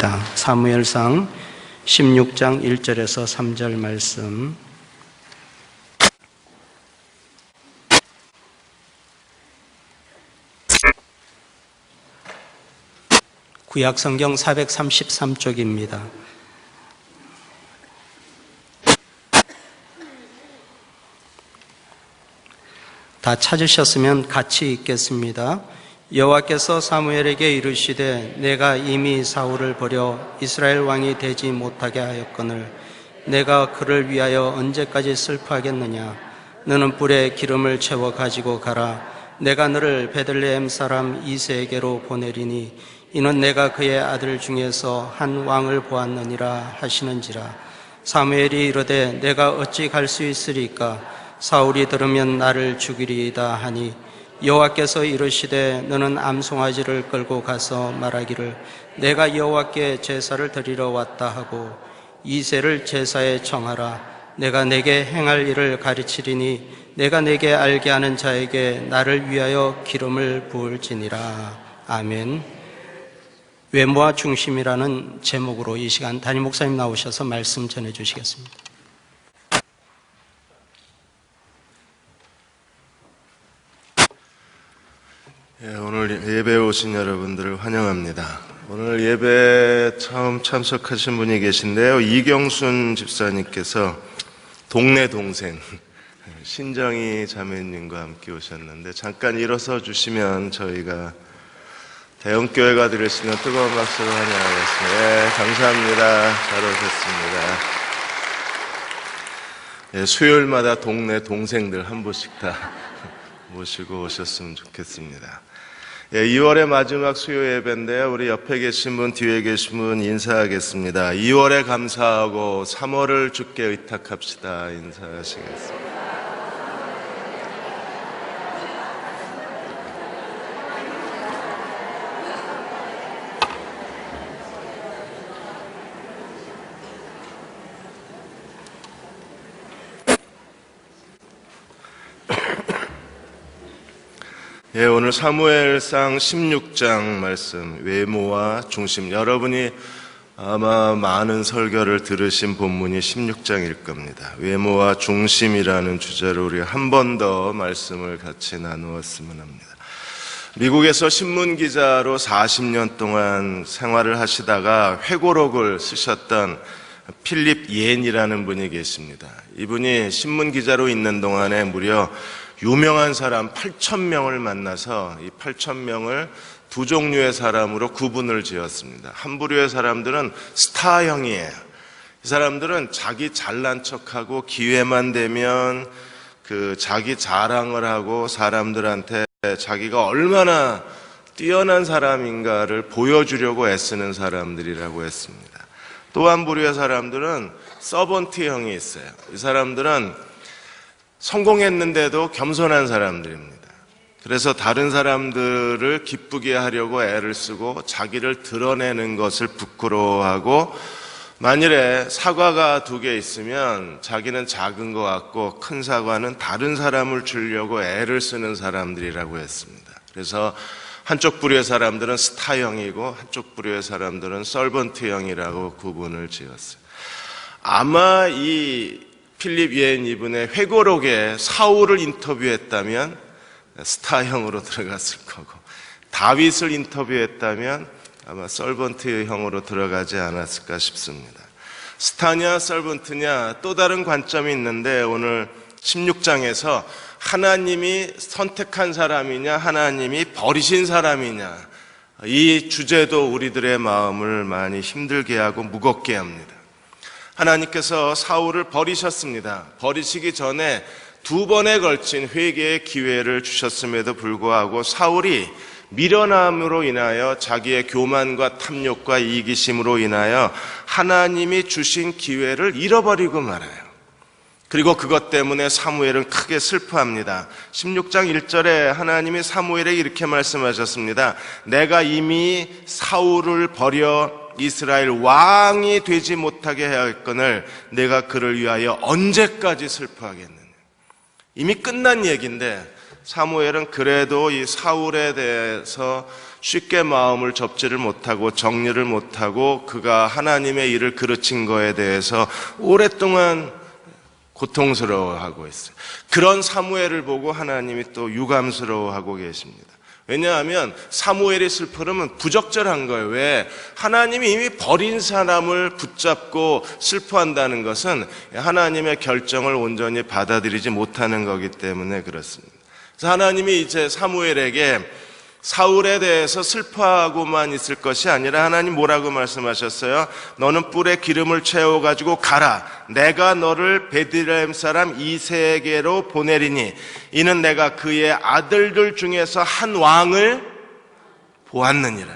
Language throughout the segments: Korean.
사무엘상 16장 1절에서 3절 말씀. 구약성경 433쪽입니다. 다 찾으셨으면 같이 읽겠습니다. 여호와께서 사무엘에게 이르시되 내가 이미 사울을 버려 이스라엘 왕이 되지 못하게 하였거늘 내가 그를 위하여 언제까지 슬퍼하겠느냐. 너는 뿔에 기름을 채워 가지고 가라. 내가 너를 베들레헴 사람 이새에게로 보내리니 이는 내가 그의 아들 중에서 한 왕을 보았느니라 하시는지라. 사무엘이 이르되 내가 어찌 갈 수 있으리까. 사울이 들으면 나를 죽이리이다 하니 여호와께서 이르시되 너는 암송아지를 끌고 가서 말하기를 내가 여호와께 제사를 드리러 왔다 하고 이새를 제사에 청하라. 내가 내게 행할 일을 가르치리니 내가 내게 알게 하는 자에게 나를 위하여 기름을 부을지니라. 아멘. 외모와 중심이라는 제목으로 이 시간 담임 목사님 나오셔서 말씀 전해 주시겠습니다. 오늘 예배에 오신 여러분들을 환영합니다. 오늘 예배 처음 참석하신 분이 계신데요. 이경순 집사님께서 동네 동생 신정희 자매님과 함께 오셨는데 잠깐 일어서 주시면 저희가 대형교회가 드릴 수 있는 뜨거운 박수로 환영하겠습니다. 네, 감사합니다. 잘 오셨습니다. 수요일마다 동네 동생들 한 분씩 다 모시고 오셨으면 좋겠습니다. 2월의 마지막 수요 예배인데요. 우리 옆에 계신 분, 뒤에 계신 분 인사하겠습니다. 2월에 감사하고 3월을 주께 의탁합시다. 인사하시겠습니다. 오늘 사무엘상 16장 말씀, 외모와 중심. 여러분이 아마 많은 설교를 들으신 본문이 16장일 겁니다. 외모와 중심이라는 주제로 우리 한 번 더 말씀을 같이 나누었으면 합니다. 미국에서 신문기자로 40년 동안 생활을 하시다가 회고록을 쓰셨던 필립 옌이라는 분이 계십니다. 이분이 신문기자로 있는 동안에 무려 유명한 사람 8,000명을 만나서 이 8,000명을 두 종류의 사람으로 구분을 지었습니다. 한 부류의 사람들은 스타형이에요. 이 사람들은 자기 잘난 척하고 기회만 되면 자기 자랑을 하고 사람들한테 자기가 얼마나 뛰어난 사람인가를 보여주려고 애쓰는 사람들이라고 했습니다. 또 한 부류의 사람들은 서번트형이 있어요. 이 사람들은 성공했는데도 겸손한 사람들입니다. 그래서 다른 사람들을 기쁘게 하려고 애를 쓰고 자기를 드러내는 것을 부끄러워하고 만일에 사과가 2개 있으면 자기는 작은 것 같고 큰 사과는 다른 사람을 주려고 애를 쓰는 사람들이라고 했습니다. 그래서 한쪽 부류의 사람들은 스타형이고 한쪽 부류의 사람들은 서번트형이라고 구분을 지었어요. 아마 이 필립 옌 이분의 회고록에 사울을 인터뷰했다면 스타형으로 들어갔을 거고 다윗을 인터뷰했다면 아마 서번트형으로 들어가지 않았을까 싶습니다. 스타냐 서번트냐 또 다른 관점이 있는데 오늘 16장에서 하나님이 선택한 사람이냐 하나님이 버리신 사람이냐 이 주제도 우리들의 마음을 많이 힘들게 하고 무겁게 합니다. 하나님께서 사울을 버리셨습니다. 버리시기 전에 2번에 걸친 회개의 기회를 주셨음에도 불구하고 사울이 미련함으로 인하여 자기의 교만과 탐욕과 이기심으로 인하여 하나님이 주신 기회를 잃어버리고 말아요. 그리고 그것 때문에 사무엘은 크게 슬퍼합니다. 16장 1절에 하나님이 사무엘에게 이렇게 말씀하셨습니다. 내가 이미 사울을 버려 이스라엘 왕이 되지 못하게 하였거늘 내가 그를 위하여 언제까지 슬퍼하겠느냐. 이미 끝난 얘기인데 사무엘은 그래도 이 사울에 대해서 쉽게 마음을 접지를 못하고 정리를 못하고 그가 하나님의 일을 그르친 거에 대해서 오랫동안 고통스러워하고 있어요. 그런 사무엘을 보고 하나님이 또 유감스러워하고 계십니다. 왜냐하면 사무엘의 슬픔은 부적절한 거예요. 왜? 하나님이 이미 버린 사람을 붙잡고 슬퍼한다는 것은 하나님의 결정을 온전히 받아들이지 못하는 거기 때문에 그렇습니다. 그래서 하나님이 이제 사무엘에게 사울에 대해서 슬퍼하고만 있을 것이 아니라 하나님 뭐라고 말씀하셨어요? 너는 뿔에 기름을 채워가지고 가라. 내가 너를 베들레헴 사람 이새에게로 보내리니 이는 내가 그의 아들들 중에서 한 왕을 보았느니라.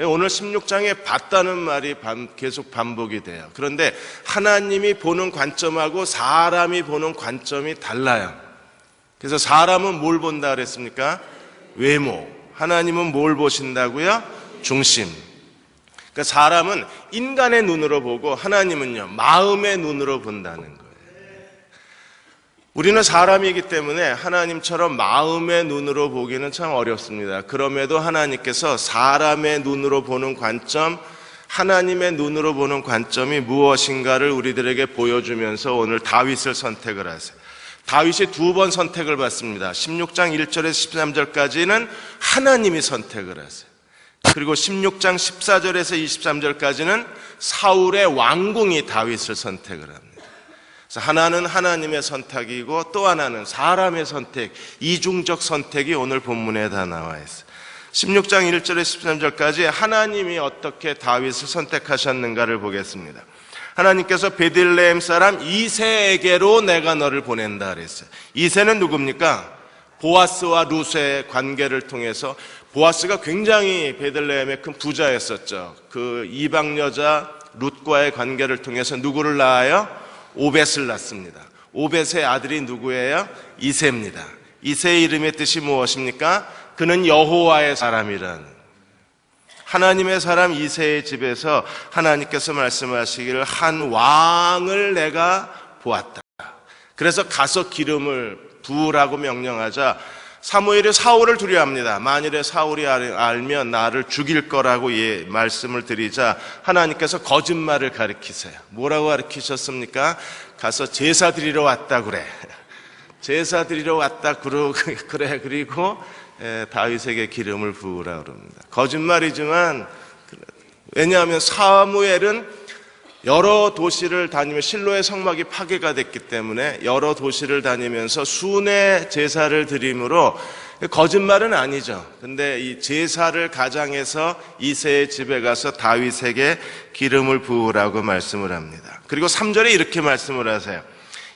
오늘 16장에 봤다는 말이 계속 반복이 돼요. 그런데 하나님이 보는 관점하고 사람이 보는 관점이 달라요. 그래서 사람은 뭘 본다 그랬습니까? 외모. 하나님은 뭘 보신다고요? 중심. 그러니까 사람은 인간의 눈으로 보고 하나님은요, 마음의 눈으로 본다는 거예요. 우리는 사람이기 때문에 하나님처럼 마음의 눈으로 보기는 참 어렵습니다. 그럼에도 하나님께서 사람의 눈으로 보는 관점, 하나님의 눈으로 보는 관점이 무엇인가를 우리들에게 보여주면서 오늘 다윗을 선택을 하세요. 다윗이 두 번 선택을 받습니다. 16장 1절에서 13절까지는 하나님이 선택을 하세요. 그리고 16장 14절에서 23절까지는 사울의 왕궁이 다윗을 선택을 합니다. 그래서 하나는 하나님의 선택이고 또 하나는 사람의 선택, 이중적 선택이 오늘 본문에 다 나와 있어요. 16장 1절에서 13절까지 하나님이 어떻게 다윗을 선택하셨는가를 보겠습니다. 하나님께서 베들레헴 사람 이새에게로 내가 너를 보낸다 그랬어요. 이새는 누굽니까? 보아스와 룻의 관계를 통해서, 보아스가 굉장히 베들레헴의 큰 부자였었죠. 그 이방 여자 룻과의 관계를 통해서 누구를 낳아요? 오벳을 낳습니다. 오벳의 아들이 누구예요? 이새입니다. 이새의 이름의 뜻이 무엇입니까? 그는 여호와의 사람이라는, 하나님의 사람 이새의 집에서 하나님께서 말씀하시기를 한 왕을 내가 보았다. 그래서 가서 기름을 부으라고 명령하자 사무엘이 사울을 두려워합니다. 만일에 사울이 알면 나를 죽일 거라고 말씀을 드리자 하나님께서 거짓말을 가르치세요. 뭐라고 가르치셨습니까? 가서 제사 드리러 왔다 그래. 제사 드리러 왔다 그래. 그리고 다윗에게 기름을 부으라 그럽니다. 거짓말이지만, 왜냐하면 사무엘은 여러 도시를 다니며 실로의 성막이 파괴가 됐기 때문에 여러 도시를 다니면서 순회 제사를 드림으로 거짓말은 아니죠. 근데 이 제사를 가장해서 이새의 집에 가서 다윗에게 기름을 부으라고 말씀을 합니다. 그리고 3절에 이렇게 말씀을 하세요.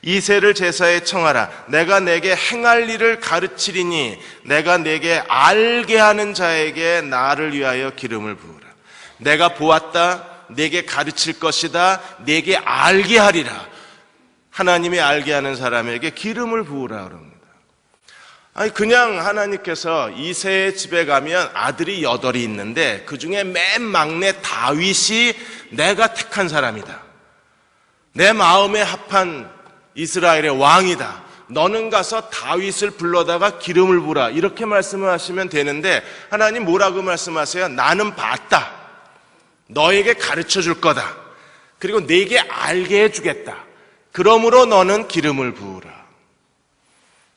이새를 제사에 청하라. 내가 내게 행할 일을 가르치리니 내가 내게 알게 하는 자에게 나를 위하여 기름을 부으라. 내가 보았다. 내게 가르칠 것이다. 내게 알게 하리라. 하나님이 알게 하는 사람에게 기름을 부으라 그럽니다. 아니, 그냥 하나님께서 이새의 집에 가면 아들이 8이 있는데 그 중에 맨 막내 다윗이 내가 택한 사람이다. 내 마음에 합한 이스라엘의 왕이다. 너는 가서 다윗을 불러다가 기름을 부라. 이렇게 말씀을 하시면 되는데 하나님 뭐라고 말씀하세요? 나는 봤다. 너에게 가르쳐 줄 거다. 그리고 내게 알게 해주겠다. 그러므로 너는 기름을 부으라.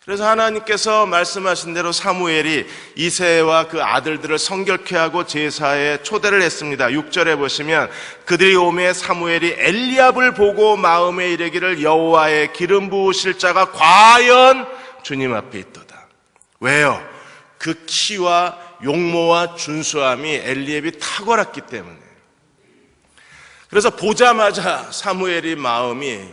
그래서 하나님께서 말씀하신 대로 사무엘이 이새와 그 아들들을 성결케 하고 제사에 초대를 했습니다. 6절에 보시면 그들이 오매 사무엘이 엘리압을 보고 마음에 이르기를 여호와의 기름 부으실 자가 과연 주님 앞에 있도다. 왜요? 그 키와 용모와 준수함이 엘리압이 탁월했기 때문에. 그래서 보자마자 사무엘이 마음을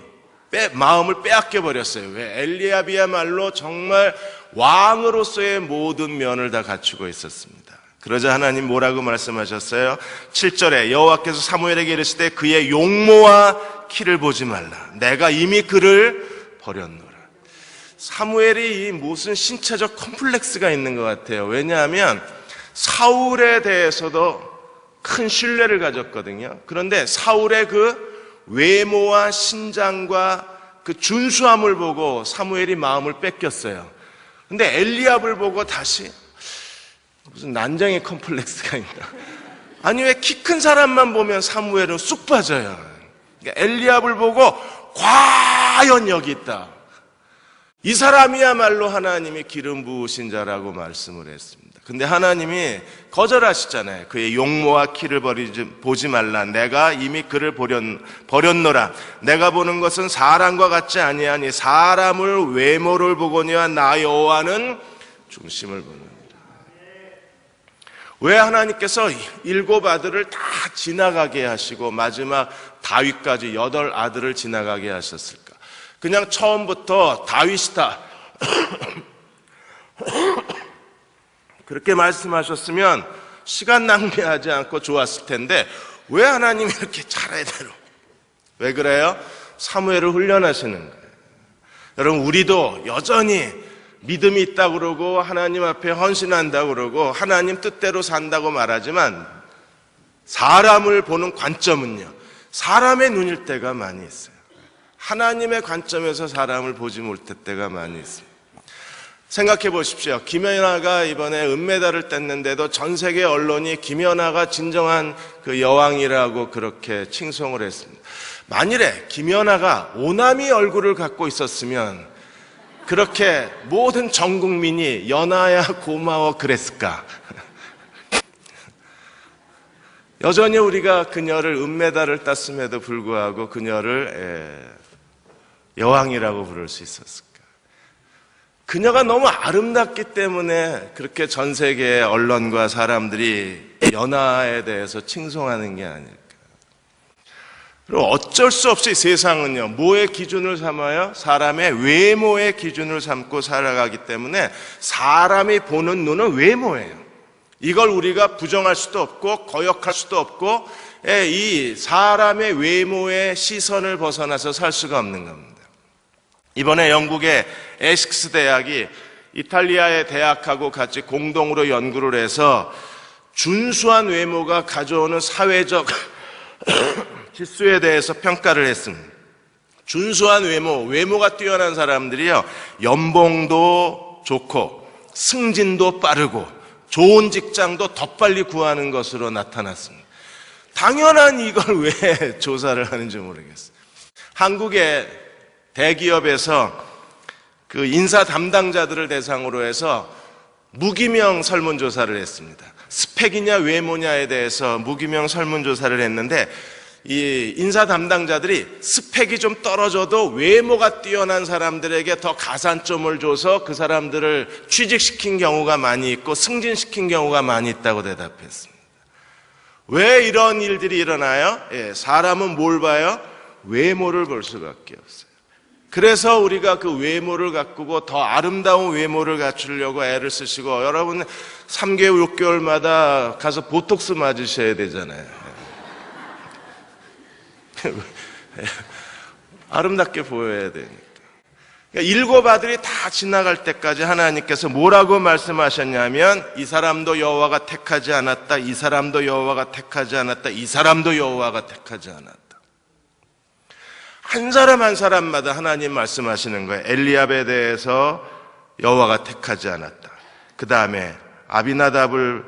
빼앗겨 버렸어요. 왜? 엘리압이야말로 정말 왕으로서의 모든 면을 다 갖추고 있었습니다. 그러자 하나님 뭐라고 말씀하셨어요? 7절에 여호와께서 사무엘에게 이르시되 그의 용모와 키를 보지 말라. 내가 이미 그를 버렸노라. 사무엘이 무슨 신체적 컴플렉스가 있는 것 같아요. 왜냐하면 사울에 대해서도 큰 신뢰를 가졌거든요. 그런데 사울의 그 외모와 신장과 그 준수함을 보고 사무엘이 마음을 뺏겼어요. 근데 엘리압을 보고 다시 무슨 난장의 컴플렉스가 있나? 아니 왜 키 큰 사람만 보면 사무엘은 쑥 빠져요. 그러니까 엘리압을 보고 과연 여기 있다. 이 사람이야말로 하나님이 기름 부으신 자라고 말씀을 했습니다. 근데 하나님이 거절하시잖아요. 그의 용모와 키를 보지 말라. 내가 이미 그를 버렸노라. 내가 보는 것은 사람과 같지 아니하니 사람을 외모를 보거니와 나 여호와는 중심을 보느니라. 왜 하나님께서 7 아들을 다 지나가게 하시고 마지막 다윗까지 8 아들을 지나가게 하셨을까? 그냥 처음부터 다윗이다 그렇게 말씀하셨으면 시간 낭비하지 않고 좋았을 텐데 왜 하나님이 이렇게 차례대로 왜 그래요? 사무엘을 훈련하시는 거예요. 여러분 우리도 여전히 믿음이 있다고 그러고 하나님 앞에 헌신한다고 그러고 하나님 뜻대로 산다고 말하지만 사람을 보는 관점은요 사람의 눈일 때가 많이 있어요. 하나님의 관점에서 사람을 보지 못할 때가 많이 있습니다. 생각해 보십시오. 김연아가 이번에 은메달을 땄는데도 전 세계 언론이 김연아가 진정한 그 여왕이라고 그렇게 칭송을 했습니다. 만일에 김연아가 오남이 얼굴을 갖고 있었으면 그렇게 모든 전 국민이 연아야 고마워 그랬을까? 여전히 우리가 그녀를 은메달을 땄음에도 불구하고 그녀를 여왕이라고 부를 수 있었을까? 그녀가 너무 아름답기 때문에 그렇게 전 세계의 언론과 사람들이 연하에 대해서 칭송하는 게 아닐까? 그리고 어쩔 수 없이 세상은요, 뭐의 기준을 삼아요? 사람의 외모의 기준을 삼고 살아가기 때문에 사람이 보는 눈은 외모예요. 이걸 우리가 부정할 수도 없고 거역할 수도 없고 이 사람의 외모의 시선을 벗어나서 살 수가 없는 겁니다. 이번에 영국의 에식스 대학이 이탈리아의 대학하고 같이 공동으로 연구를 해서 준수한 외모가 가져오는 사회적 질서에 대해서 평가를 했습니다. 준수한 외모가 뛰어난 사람들이요, 연봉도 좋고 승진도 빠르고 좋은 직장도 더 빨리 구하는 것으로 나타났습니다. 당연한 이걸 왜 조사를 하는지 모르겠어요. 한국의 대기업에서 그 인사 담당자들을 대상으로 해서 무기명 설문조사를 했습니다. 스펙이냐 외모냐에 대해서 무기명 설문조사를 했는데 이 인사 담당자들이 스펙이 좀 떨어져도 외모가 뛰어난 사람들에게 더 가산점을 줘서 그 사람들을 취직시킨 경우가 많이 있고 승진시킨 경우가 많이 있다고 대답했습니다. 왜 이런 일들이 일어나요? 사람은 뭘 봐요? 외모를 볼 수밖에 없어요. 그래서 우리가 그 외모를 가꾸고 더 아름다운 외모를 갖추려고 애를 쓰시고 여러분 3개월, 6개월마다 가서 보톡스 맞으셔야 되잖아요. 아름답게 보여야 되니까. 그러니까 7 아들이 다 지나갈 때까지 하나님께서 뭐라고 말씀하셨냐면 이 사람도 여호와가 택하지 않았다. 이 사람도 여호와가 택하지 않았다. 이 사람도 여호와가 택하지 않았다. 한 사람 한 사람마다 하나님 말씀하시는 거예요. 엘리압에 대해서 여호와가 택하지 않았다. 그 다음에 아비나답을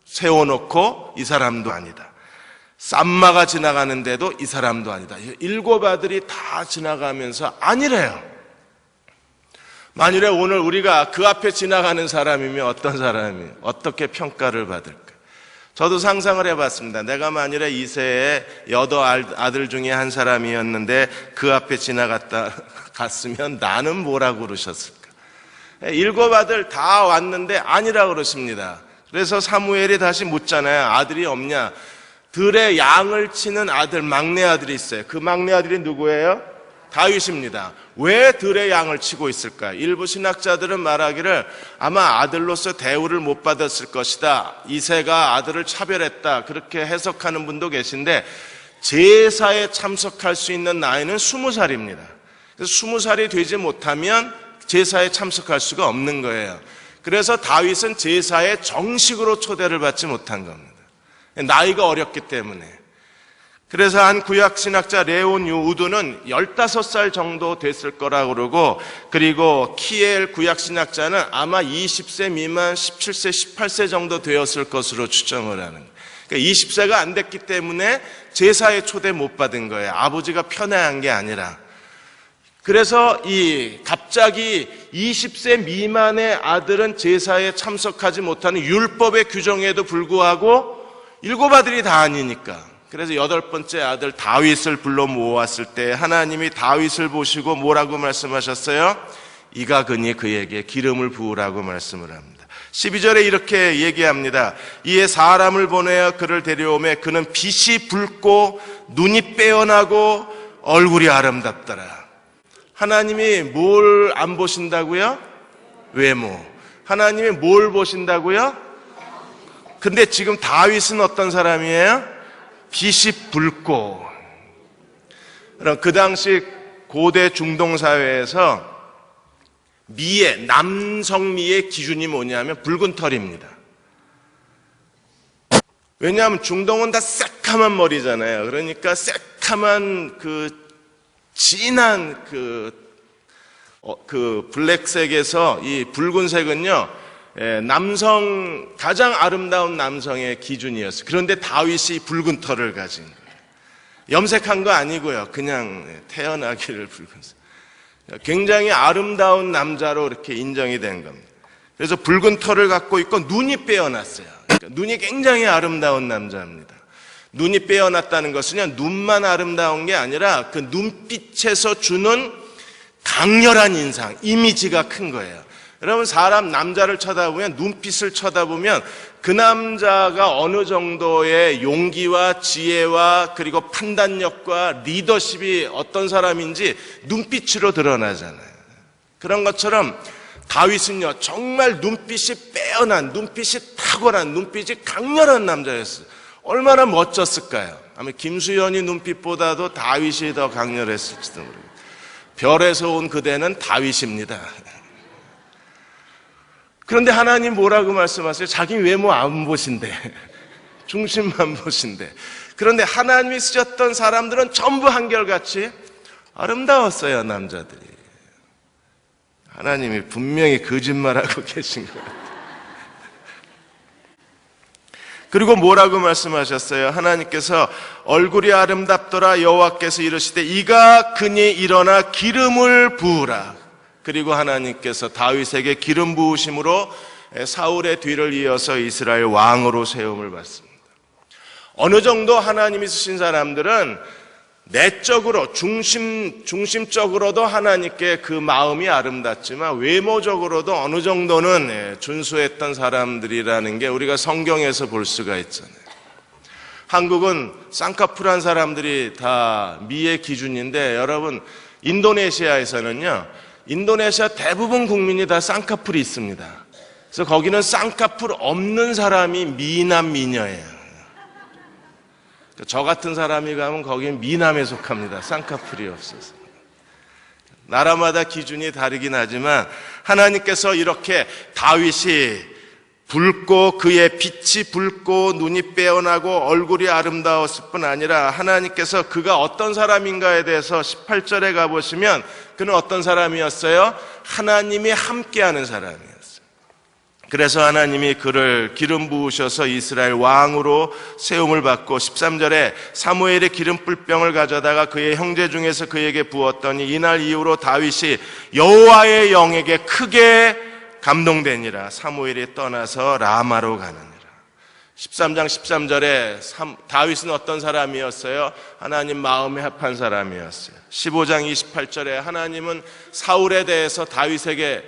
세워놓고 이 사람도 아니다. 쌈마가 지나가는데도 이 사람도 아니다. 7 아들이 다 지나가면서 아니래요. 만일에 오늘 우리가 그 앞에 지나가는 사람이면 어떤 사람이 어떻게 평가를 받을까? 저도 상상을 해봤습니다. 내가 만일에 이세의 8 아들 중에 한 사람이었는데 그 앞에 갔으면 나는 뭐라고 그러셨을까? 7 아들 다 왔는데 아니라고 그러십니다. 그래서 사무엘이 다시 묻잖아요. 아들이 없냐? 들의 양을 치는 아들, 막내 아들이 있어요. 그 막내 아들이 누구예요? 다윗입니다. 왜 들의 양을 치고 있을까요? 일부 신학자들은 말하기를 아마 아들로서 대우를 못 받았을 것이다. 이새가 아들을 차별했다. 그렇게 해석하는 분도 계신데 제사에 참석할 수 있는 나이는 20살입니다. 그래서 20살이 되지 못하면 제사에 참석할 수가 없는 거예요. 그래서 다윗은 제사에 정식으로 초대를 받지 못한 겁니다. 나이가 어렸기 때문에. 그래서 한 구약신학자 레온 우드는 15살 정도 됐을 거라고 그러고, 그리고 키엘 구약신학자는 아마 20세 미만 17세, 18세 정도 되었을 것으로 추정을 하는 거예요. 그러니까 20세가 안 됐기 때문에 제사에 초대 못 받은 거예요. 아버지가 편애한 게 아니라. 그래서 갑자기 20세 미만의 아들은 제사에 참석하지 못하는 율법의 규정에도 불구하고 7 아들이 다 아니니까. 그래서 8번째 아들 다윗을 불러 모았을 때 하나님이 다윗을 보시고 뭐라고 말씀하셨어요? 이가그니 그에게 기름을 부으라고 말씀을 합니다. 12절에 이렇게 얘기합니다. 이에 사람을 보내어 그를 데려오매 그는 빛이 붉고 눈이 빼어나고 얼굴이 아름답더라. 하나님이 뭘 안 보신다고요? 외모. 하나님이 뭘 보신다고요? 근데 지금 다윗은 어떤 사람이에요? 빛이 붉고. 그럼 그 당시 고대 중동 사회에서 남성 미의 기준이 뭐냐면 붉은 털입니다. 왜냐하면 중동은 다 새카만 머리잖아요. 그러니까 새카만 진한 블랙색에서 이 붉은색은요, 가장 아름다운 남성의 기준이었어요. 그런데 다윗이 붉은 털을 가진 거예요. 염색한 거 아니고요. 그냥 태어나기를 붉은색. 굉장히 아름다운 남자로 이렇게 인정이 된 겁니다. 그래서 붉은 털을 갖고 있고 눈이 빼어났어요. 그러니까 눈이 굉장히 아름다운 남자입니다. 눈이 빼어났다는 것은요, 눈만 아름다운 게 아니라 그 눈빛에서 주는 강렬한 인상, 이미지가 큰 거예요. 여러분, 남자를 쳐다보면, 눈빛을 쳐다보면 그 남자가 어느 정도의 용기와 지혜와 그리고 판단력과 리더십이 어떤 사람인지 눈빛으로 드러나잖아요. 그런 것처럼 다윗은요, 정말 눈빛이 빼어난, 눈빛이 탁월한, 눈빛이 강렬한 남자였어요. 얼마나 멋졌을까요? 아마 김수현이 눈빛보다도 다윗이 더 강렬했을지도 모릅니다. 별에서 온 그대는 다윗입니다. 그런데 하나님 뭐라고 말씀하세요? 자기 외모 안 보신대. 중심만 보신대. 그런데 하나님이 쓰셨던 사람들은 전부 한결같이 아름다웠어요, 남자들이. 하나님이 분명히 거짓말하고 계신 것 같아요. 그리고 뭐라고 말씀하셨어요? 하나님께서 얼굴이 아름답더라 여호와께서 이르시되 이가 그니 일어나 기름을 부으라. 그리고 하나님께서 다윗에게 기름 부으심으로 사울의 뒤를 이어서 이스라엘 왕으로 세움을 받습니다. 어느 정도 하나님이 쓰신 사람들은 내적으로 중심적으로도 하나님께 그 마음이 아름답지만 외모적으로도 어느 정도는 준수했던 사람들이라는 게 우리가 성경에서 볼 수가 있잖아요. 한국은 쌍꺼풀한 사람들이 다 미의 기준인데, 여러분, 인도네시아에서는요, 인도네시아 대부분 국민이 다 쌍꺼풀이 있습니다. 그래서 거기는 쌍꺼풀 없는 사람이 미남 미녀예요. 저 같은 사람이 가면 거기는 미남에 속합니다. 쌍꺼풀이 없어서. 나라마다 기준이 다르긴 하지만 하나님께서 이렇게 다윗이 붉고 그의 빛이 붉고 눈이 빼어나고 얼굴이 아름다웠을 뿐 아니라 하나님께서 그가 어떤 사람인가에 대해서 18절에 가보시면 그는 어떤 사람이었어요? 하나님이 함께하는 사람이었어요. 그래서 하나님이 그를 기름 부으셔서 이스라엘 왕으로 세움을 받고 13절에 사무엘의 기름 뿔병을 가져다가 그의 형제 중에서 그에게 부었더니 이날 이후로 다윗이 여호와의 영에게 크게 감동되니라. 사무엘이 떠나서 라마로 가느니라. 13장 13절에 다윗은 어떤 사람이었어요? 하나님 마음에 합한 사람이었어요. 15장 28절에 하나님은 사울에 대해서 다윗을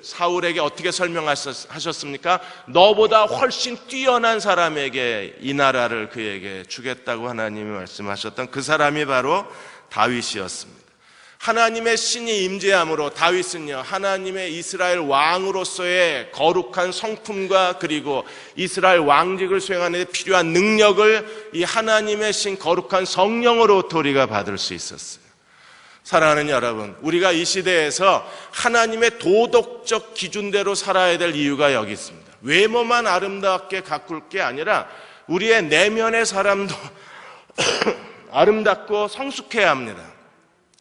사울에게 어떻게 설명하셨습니까? 너보다 훨씬 뛰어난 사람에게 이 나라를 그에게 주겠다고 하나님이 말씀하셨던 그 사람이 바로 다윗이었습니다. 하나님의 신이 임재함으로 다윗은요, 하나님의 이스라엘 왕으로서의 거룩한 성품과 그리고 이스라엘 왕직을 수행하는 데 필요한 능력을 이 하나님의 신 거룩한 성령으로 우리가 받을 수 있었어요. 사랑하는 여러분, 우리가 이 시대에서 하나님의 도덕적 기준대로 살아야 될 이유가 여기 있습니다. 외모만 아름답게 가꿀 게 아니라 우리의 내면의 사람도 아름답고 성숙해야 합니다.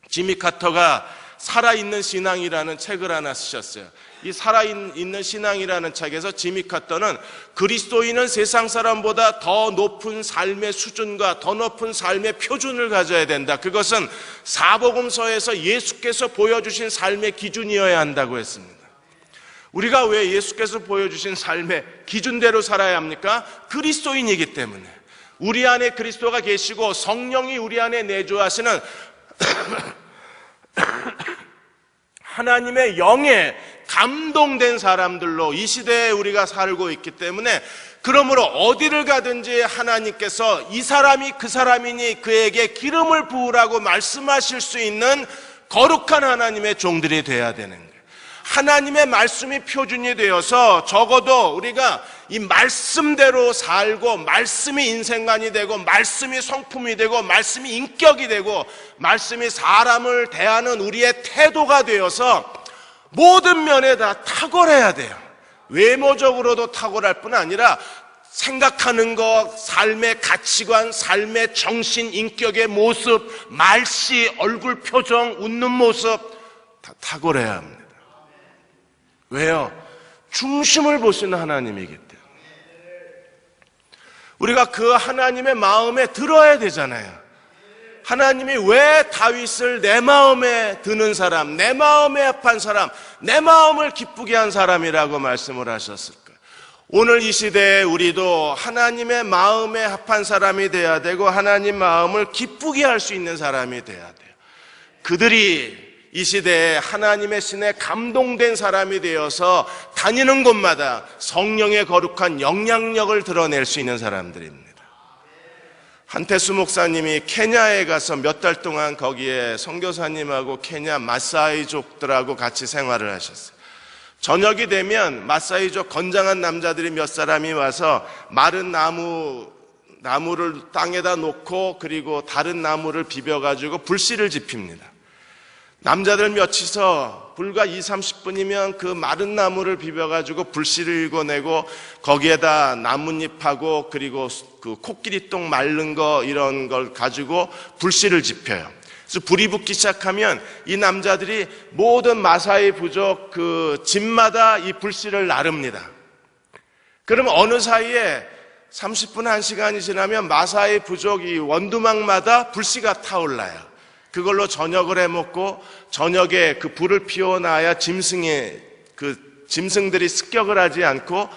지미 카터가 살아있는 신앙이라는 책을 하나 쓰셨어요. 이 살아있는 신앙이라는 책에서 지미 카터는 그리스도인은 세상 사람보다 더 높은 삶의 수준과 더 높은 삶의 표준을 가져야 된다. 그것은 사복음서에서 예수께서 보여주신 삶의 기준이어야 한다고 했습니다. 우리가 왜 예수께서 보여주신 삶의 기준대로 살아야 합니까? 그리스도인이기 때문에. 우리 안에 그리스도가 계시고 성령이 우리 안에 내주하시는 하나님의 영에 감동된 사람들로 이 시대에 우리가 살고 있기 때문에, 그러므로 어디를 가든지 하나님께서 이 사람이 그 사람이니 그에게 기름을 부으라고 말씀하실 수 있는 거룩한 하나님의 종들이 되어야 되는 거예요. 하나님의 말씀이 표준이 되어서 적어도 우리가 이 말씀대로 살고, 말씀이 인생관이 되고, 말씀이 성품이 되고, 말씀이 인격이 되고, 말씀이 사람을 대하는 우리의 태도가 되어서 모든 면에 다 탁월해야 돼요. 외모적으로도 탁월할 뿐 아니라 생각하는 것, 삶의 가치관, 삶의 정신, 인격의 모습, 말씨, 얼굴 표정, 웃는 모습 다 탁월해야 합니다. 왜요? 중심을 보시는 하나님이기 때문에. 우리가 그 하나님의 마음에 들어야 되잖아요. 하나님이 왜 다윗을 내 마음에 드는 사람, 내 마음에 합한 사람, 내 마음을 기쁘게 한 사람이라고 말씀을 하셨을까? 오늘 이 시대에 우리도 하나님의 마음에 합한 사람이 돼야 되고, 하나님 마음을 기쁘게 할 수 있는 사람이 돼야 돼요. 그들이 이 시대에 하나님의 신에 감동된 사람이 되어서 다니는 곳마다 성령의 거룩한 영향력을 드러낼 수 있는 사람들입니다. 한태수 목사님이 케냐에 가서 몇 달 동안 거기에 선교사님하고 케냐 마사이족들하고 같이 생활을 하셨어요. 저녁이 되면 마사이족 건장한 남자들이 몇 사람이 와서 마른 나무를 땅에다 놓고, 그리고 다른 나무를 비벼가지고 불씨를 지핍니다. 남자들 몇이서 불과 20-30분이면 그 마른 나무를 비벼가지고 불씨를 일궈내고, 거기에다 나뭇잎하고 그리고 그 코끼리똥 마른 거 이런 걸 가지고 불씨를 지펴요. 그래서 불이 붙기 시작하면 이 남자들이 모든 마사이 부족 그 집마다 이 불씨를 나릅니다. 그러면 어느 사이에 30분 1시간이 지나면 마사이 부족 이 원두막마다 불씨가 타올라요. 그걸로 저녁을 해먹고, 저녁에 그 불을 피워놔야 짐승들이 습격을 하지 않고,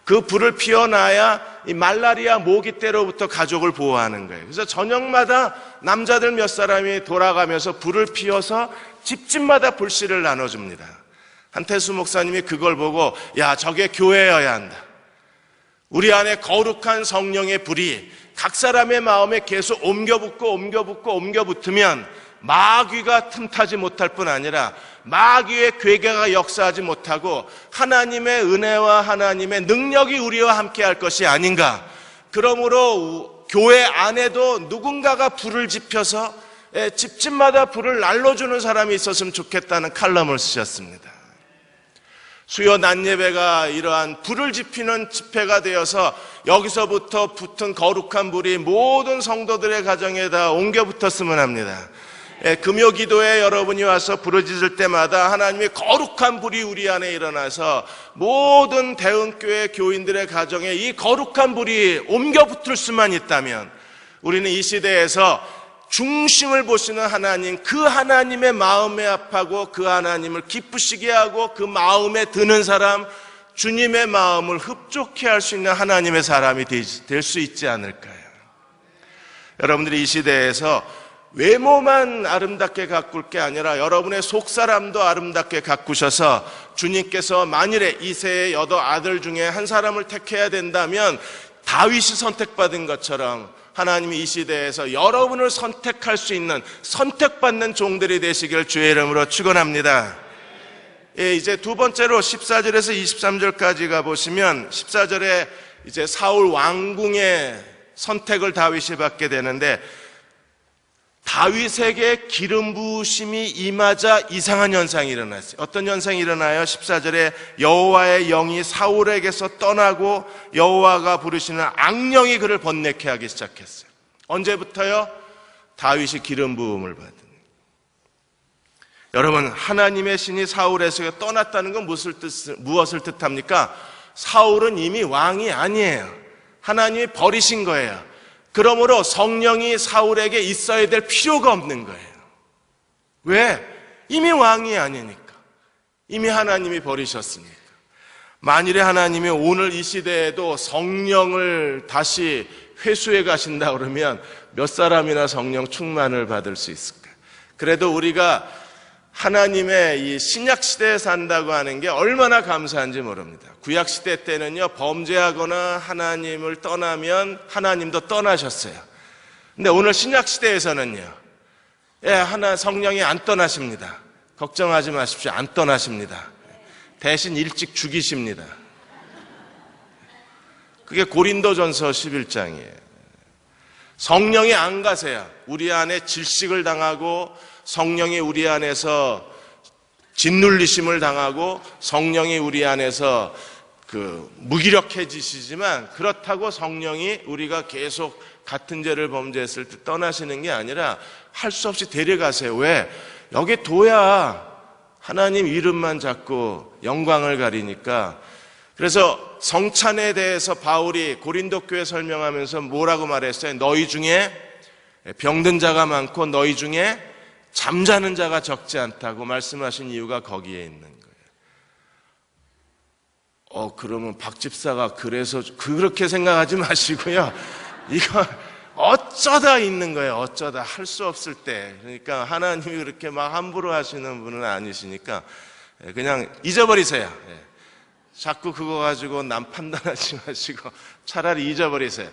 그 불을 피워놔야 이 말라리아 모기 때로부터 가족을 보호하는 거예요. 그래서 저녁마다 남자들 몇 사람이 돌아가면서 불을 피워서 집집마다 불씨를 나눠줍니다. 한태수 목사님이 그걸 보고, 야, 저게 교회여야 한다. 우리 안에 거룩한 성령의 불이 각 사람의 마음에 계속 옮겨붙으면 마귀가 틈타지 못할 뿐 아니라 마귀의 괴계가 역사하지 못하고 하나님의 은혜와 하나님의 능력이 우리와 함께 할 것이 아닌가. 그러므로 교회 안에도 누군가가 불을 지펴서 집집마다 불을 날려주는 사람이 있었으면 좋겠다는 칼럼을 쓰셨습니다. 수요 낮 예배가 이러한 불을 지피는 집회가 되어서 여기서부터 붙은 거룩한 불이 모든 성도들의 가정에다 옮겨 붙었으면 합니다. 금요 기도에 여러분이 와서 부르짖을 때마다 하나님의 거룩한 불이 우리 안에 일어나서 모든 대흥교회 교인들의 가정에 이 거룩한 불이 옮겨 붙을 수만 있다면, 우리는 이 시대에서 중심을 보시는 하나님, 그 하나님의 마음에 합하고 그 하나님을 기쁘시게 하고 그 마음에 드는 사람, 주님의 마음을 흡족해 할 수 있는 하나님의 사람이 될 수 있지 않을까요? 여러분들이 이 시대에서 외모만 아름답게 가꿀 게 아니라 여러분의 속사람도 아름답게 가꾸셔서, 주님께서 만일에 이세의 8 아들 중에 한 사람을 택해야 된다면 다윗이 선택받은 것처럼 하나님이 이 시대에서 여러분을 선택할 수 있는 선택받는 종들이 되시길 주의 이름으로 축원합니다. 이제 두 번째로 14절에서 23절까지 가보시면, 14절에 이제 사울 왕궁의 선택을 다윗이 받게 되는데, 다윗에게 기름 부으심이 임하자 이상한 현상이 일어났어요. 어떤 현상이 일어나요? 14절에 여호와의 영이 사울에게서 떠나고 여호와가 부르시는 악령이 그를 번뇌케 하기 시작했어요. 언제부터요? 다윗이 기름 부음을 받은. 여러분, 하나님의 신이 사울에서 떠났다는 건 무엇을 뜻합니까? 사울은 이미 왕이 아니에요. 하나님이 버리신 거예요. 그러므로 성령이 사울에게 있어야 될 필요가 없는 거예요. 왜? 이미 왕이 아니니까. 이미 하나님이 버리셨으니까. 만일에 하나님이 오늘 이 시대에도 성령을 다시 회수해 가신다 그러면 몇 사람이나 성령 충만을 받을 수 있을까요? 그래도 우리가 하나님의 이 신약 시대에 산다고 하는 게 얼마나 감사한지 모릅니다. 구약 시대 때는요, 범죄하거나 하나님을 떠나면 하나님도 떠나셨어요. 근데 오늘 신약 시대에서는요, 성령이 안 떠나십니다. 걱정하지 마십시오. 안 떠나십니다. 대신 일찍 죽이십니다. 그게 고린도전서 11장이에요. 성령이 안 가세요. 우리 안에 질식을 당하고 성령이 우리 안에서 짓눌리심을 당하고 성령이 우리 안에서 무기력해지시지만, 그렇다고 성령이 우리가 계속 같은 죄를 범죄했을 때 떠나시는 게 아니라 할 수 없이 데려가세요. 왜? 여기 둬야 하나님 이름만 잡고 영광을 가리니까. 그래서 성찬에 대해서 바울이 고린도 교회 설명하면서 뭐라고 말했어요? 너희 중에 병든 자가 많고 너희 중에 잠자는 자가 적지 않다고 말씀하신 이유가 거기에 있는 거예요. 그러면 박 집사가 그래서 그렇게 생각하지 마시고요. 이거 어쩌다 있는 거예요. 어쩌다 할 수 없을 때. 그러니까 하나님이 그렇게 막 함부로 하시는 분은 아니시니까 그냥 잊어버리세요. 자꾸 그거 가지고 남 판단하지 마시고 차라리 잊어버리세요.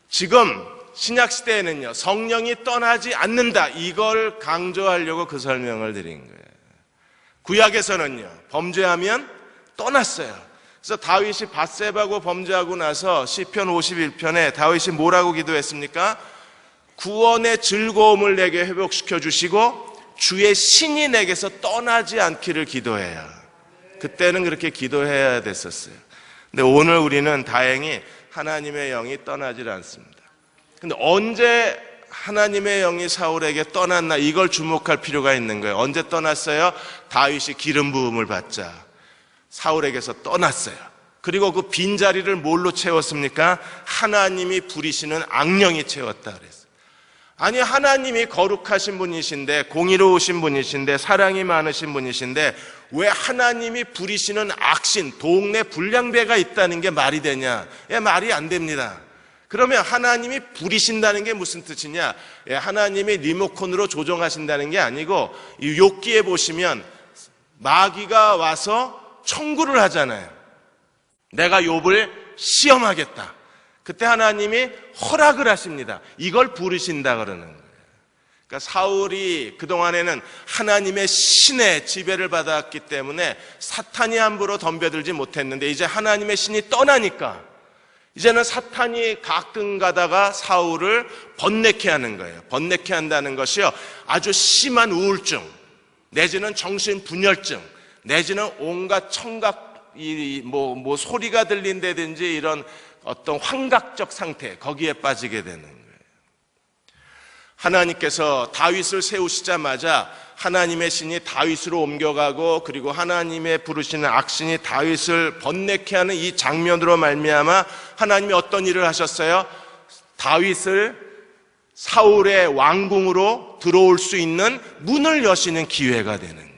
지금 신약 시대에는요, 성령이 떠나지 않는다, 이걸 강조하려고 그 설명을 드린 거예요. 구약에서는요, 범죄하면 떠났어요. 그래서 다윗이 밧세바하고 범죄하고 나서 시편 51편에 다윗이 뭐라고 기도했습니까? 구원의 즐거움을 내게 회복시켜 주시고 주의 신이 내게서 떠나지 않기를 기도해요. 그때는 그렇게 기도해야 됐었어요. 근데 오늘 우리는 다행히 하나님의 영이 떠나질 않습니다. 근데 언제 하나님의 영이 사울에게 떠났나, 이걸 주목할 필요가 있는 거예요. 언제 떠났어요? 다윗이 기름 부음을 받자 사울에게서 떠났어요. 그리고 그 빈자리를 뭘로 채웠습니까? 하나님이 부리시는 악령이 채웠다 그랬어요. 아니, 하나님이 거룩하신 분이신데, 공의로우신 분이신데, 사랑이 많으신 분이신데 왜 하나님이 부리시는 악신, 동네 불량배가 있다는 게 말이 되냐? 말이 안 됩니다. 그러면 하나님이 부리신다는 게 무슨 뜻이냐? 하나님이 리모컨으로 조정하신다는 게 아니고, 이 욥기에 보시면 마귀가 와서 청구를 하잖아요. 내가 욥을 시험하겠다. 그때 하나님이 허락을 하십니다. 이걸 부르신다 그러는 거예요. 그러니까 사울이 그동안에는 하나님의 신의 지배를 받았기 때문에 사탄이 함부로 덤벼들지 못했는데, 이제 하나님의 신이 떠나니까 이제는 사탄이 가끔 가다가 사울을 번뇌케 하는 거예요. 번뇌케 한다는 것이요, 아주 심한 우울증 내지는 정신분열증 내지는 온갖 청각, 소리가 들린다든지 이런 어떤 환각적 상태, 거기에 빠지게 되는 거예요. 하나님께서 다윗을 세우시자마자 하나님의 신이 다윗으로 옮겨가고, 그리고 하나님의 부르시는 악신이 다윗을 번뇌케 하는 이 장면으로 말미암아 하나님이 어떤 일을 하셨어요? 다윗을 사울의 왕궁으로 들어올 수 있는 문을 여시는 기회가 되는 거예요.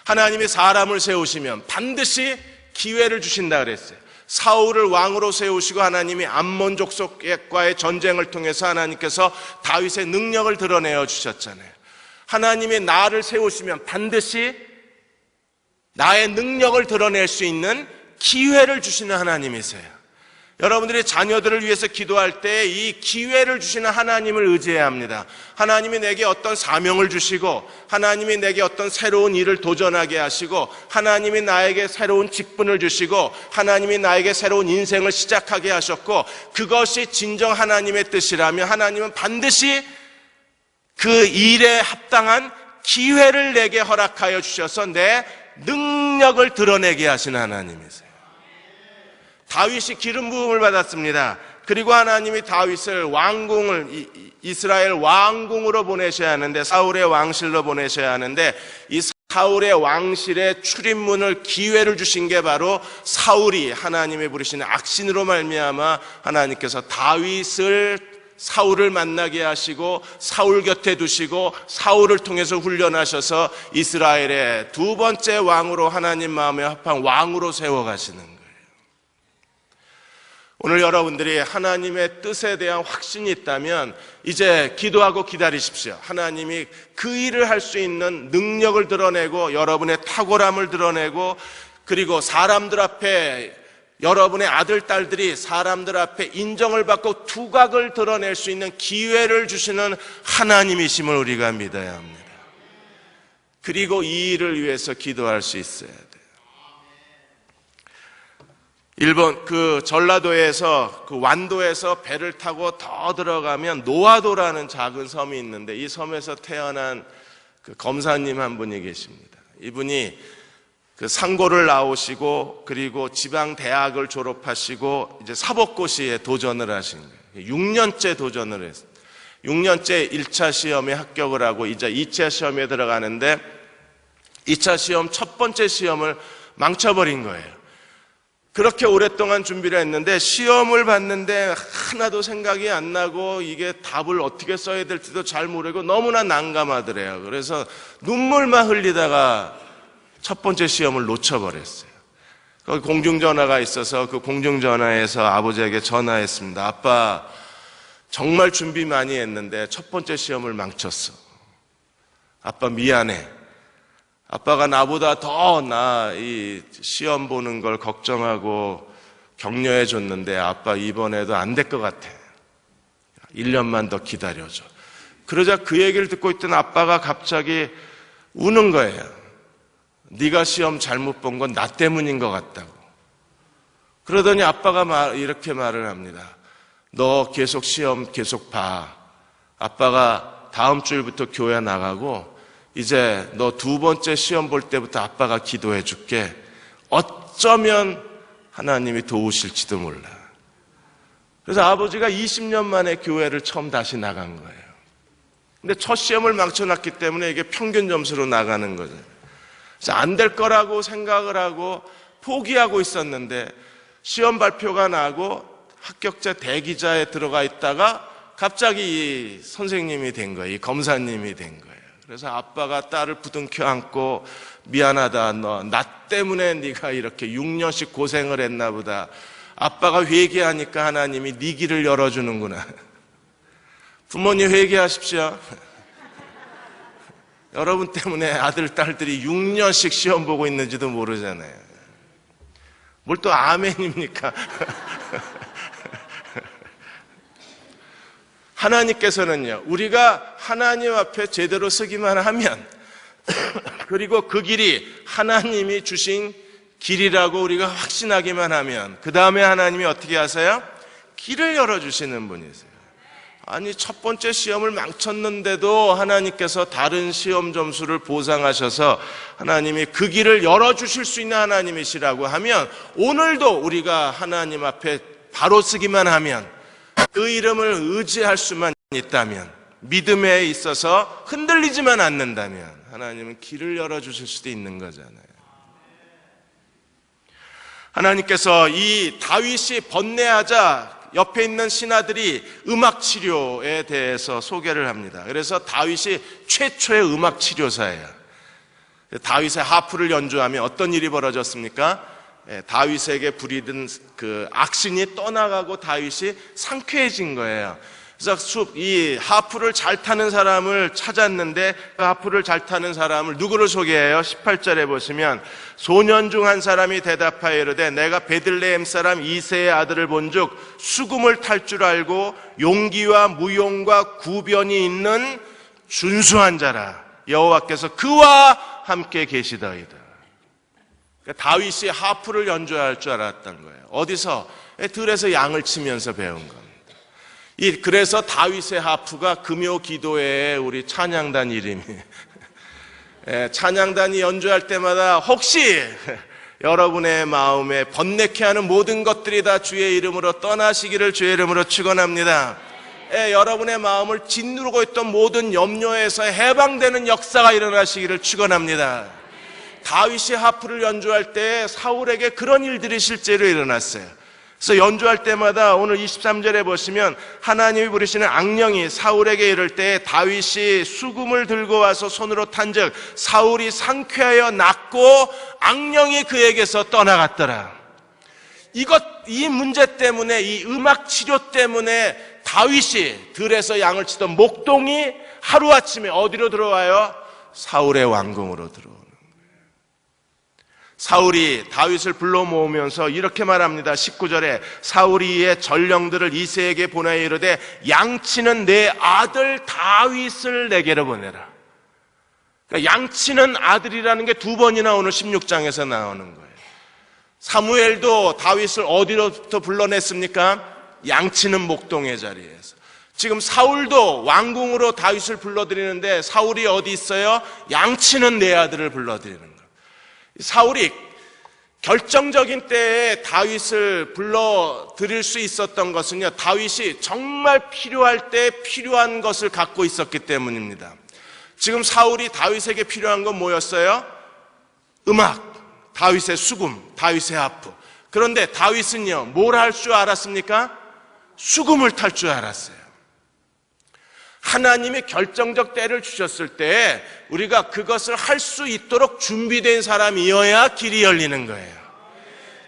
하나님이 사람을 세우시면 반드시 기회를 주신다 그랬어요. 사울을 왕으로 세우시고 하나님이 암몬 족속과의 전쟁을 통해서 하나님께서 다윗의 능력을 드러내어 주셨잖아요. 하나님이 나를 세우시면 반드시 나의 능력을 드러낼 수 있는 기회를 주시는 하나님이세요. 여러분들이 자녀들을 위해서 기도할 때 이 기회를 주시는 하나님을 의지해야 합니다. 하나님이 내게 어떤 사명을 주시고, 하나님이 내게 어떤 새로운 일을 도전하게 하시고, 하나님이 나에게 새로운 직분을 주시고, 하나님이 나에게 새로운 인생을 시작하게 하셨고, 그것이 진정 하나님의 뜻이라면 하나님은 반드시 그 일에 합당한 기회를 내게 허락하여 주셔서 내 능력을 드러내게 하시는 하나님이세요. 다윗이 기름 부음을 받았습니다. 그리고 하나님이 다윗을 이스라엘 왕궁으로 보내셔야 하는데, 사울의 왕실로 보내셔야 하는데, 이 사울의 왕실의 출입문을, 기회를 주신 게 바로 사울이 하나님이 부르시는 악신으로 말미암아 하나님께서 사울을 만나게 하시고 사울 곁에 두시고 사울을 통해서 훈련하셔서 이스라엘의 두 번째 왕으로, 하나님 마음에 합한 왕으로 세워가시는 거예요. 오늘 여러분들이 하나님의 뜻에 대한 확신이 있다면 이제 기도하고 기다리십시오. 하나님이 그 일을 할 수 있는 능력을 드러내고 여러분의 탁월함을 드러내고, 그리고 사람들 앞에 여러분의 아들, 딸들이 사람들 앞에 인정을 받고 두각을 드러낼 수 있는 기회를 주시는 하나님이심을 우리가 믿어야 합니다. 그리고 이 일을 위해서 기도할 수 있어야 돼요. 일본 전라도에서 완도에서 배를 타고 더 들어가면 노아도라는 작은 섬이 있는데, 이 섬에서 태어난 검사님 한 분이 계십니다. 이분이 상고를 나오시고 그리고 지방 대학을 졸업하시고 이제 사법고시에 도전을 하신 거예요. 6년째 도전을 했어요. 6년째 1차 시험에 합격을 하고 이제 2차 시험에 들어가는데 2차 시험 첫 번째 시험을 망쳐버린 거예요. 그렇게 오랫동안 준비를 했는데 시험을 봤는데 하나도 생각이 안 나고 이게 답을 어떻게 써야 될지도 잘 모르고 너무나 난감하더래요. 그래서 눈물만 흘리다가 첫 번째 시험을 놓쳐버렸어요. 거기 공중전화가 있어서 그 공중전화에서 아버지에게 전화했습니다. 아빠, 정말 준비 많이 했는데 첫 번째 시험을 망쳤어. 아빠 미안해. 아빠가 나보다 더 이 시험 보는 걸 걱정하고 격려해 줬는데 아빠 이번에도 안 될 것 같아. 1년만 더 기다려줘. 그러자 그 얘기를 듣고 있던 아빠가 갑자기 우는 거예요. 네가 시험 잘못 본 건 나 때문인 것 같다고. 그러더니 아빠가 이렇게 말을 합니다. 너 계속 시험 계속 봐. 아빠가 다음 주일부터 교회 나가고 이제 너 두 번째 시험 볼 때부터 아빠가 기도해 줄게. 어쩌면 하나님이 도우실지도 몰라. 그래서 아버지가 20년 만에 교회를 처음 다시 나간 거예요. 근데 첫 시험을 망쳐놨기 때문에 이게 평균 점수로 나가는 거죠. 그래서 안 될 거라고 생각을 하고 포기하고 있었는데 시험 발표가 나고 합격자 대기자에 들어가 있다가 갑자기 이 선생님이 된 거예요. 이 검사님이 된 거예요. 그래서 아빠가 딸을 부둥켜 안고 미안하다. 너 나 때문에 네가 이렇게 6년씩 고생을 했나 보다. 아빠가 회개하니까 하나님이 네 길을 열어주는구나. 부모님 회개하십시오. 여러분 때문에 아들, 딸들이 6년씩 시험 보고 있는지도 모르잖아요. 뭘 또 아멘입니까? 하나님께서는요, 우리가 하나님 앞에 제대로 서기만 하면 그리고 그 길이 하나님이 주신 길이라고 우리가 확신하기만 하면 그 다음에 하나님이 어떻게 하세요? 길을 열어주시는 분이세요. 아니, 첫 번째 시험을 망쳤는데도 하나님께서 다른 시험 점수를 보상하셔서 하나님이 그 길을 열어주실 수 있는 하나님이시라고 하면 오늘도 우리가 하나님 앞에 바로 서기만 하면 그 이름을 의지할 수만 있다면, 믿음에 있어서 흔들리지만 않는다면 하나님은 길을 열어주실 수도 있는 거잖아요. 하나님께서 이 다윗이 번뇌하자 옆에 있는 신하들이 음악 치료에 대해서 소개를 합니다. 그래서 다윗이 최초의 음악 치료사예요. 다윗의 하프를 연주하면 어떤 일이 벌어졌습니까? 다윗에게 부리던 그 악신이 떠나가고 다윗이 상쾌해진 거예요. 그래서 이 하프를 잘 타는 사람을 찾았는데 그 하프를 잘 타는 사람을 누구를 소개해요? 18절에 보시면 소년 중 한 사람이 대답하여 이르되 내가 베들레헴 사람 이새의 아들을 본즉 수금을 탈 줄 알고 용기와 무용과 구변이 있는 준수한 자라. 여호와께서 그와 함께 계시더이다. 다윗이 하프를 연주할 줄 알았던 거예요. 어디서? 들에서 양을 치면서 배운 겁니다. 그래서 다윗의 하프가 금요 기도회에 우리 찬양단 이름이에요. 찬양단이 연주할 때마다 혹시 여러분의 마음에 번뇌케 하는 모든 것들이 다 주의 이름으로 떠나시기를 주의 이름으로 축원합니다. 여러분의 마음을 짓누르고 있던 모든 염려에서 해방되는 역사가 일어나시기를 축원합니다. 다윗이 하프를 연주할 때 사울에게 그런 일들이 실제로 일어났어요. 그래서 연주할 때마다 오늘 23절에 보시면 하나님이 부르시는 악령이 사울에게 이를 때 다윗이 수금을 들고 와서 손으로 탄즉 사울이 상쾌하여 낫고 악령이 그에게서 떠나갔더라. 이 문제 때문에, 이 음악 치료 때문에 다윗이 들에서 양을 치던 목동이 하루아침에 어디로 들어와요? 사울의 왕궁으로 들어오는 거예요. 사울이 다윗을 불러 모으면서 이렇게 말합니다. 19절에 사울이 이에 전령들을 이새에게 보내어 이르되 양치는 내 아들 다윗을 내게로 보내라. 그러니까 양치는 아들이라는 게 두 번이나 오늘 16장에서 나오는 거예요. 사무엘도 다윗을 어디로부터 불러냈습니까? 양치는 목동의 자리에서. 지금 사울도 왕궁으로 다윗을 불러들이는데 사울이 어디 있어요? 양치는 내 아들을 불러들이는 거예요. 사울이 결정적인 때에 다윗을 불러들일 수 있었던 것은요, 다윗이 정말 필요할 때 필요한 것을 갖고 있었기 때문입니다. 지금 사울이 다윗에게 필요한 건 뭐였어요? 음악, 다윗의 수금, 다윗의 하프. 그런데 다윗은요, 뭘 할 줄 알았습니까? 수금을 탈 줄 알았어요. 하나님이 결정적 때를 주셨을 때 우리가 그것을 할 수 있도록 준비된 사람이어야 길이 열리는 거예요.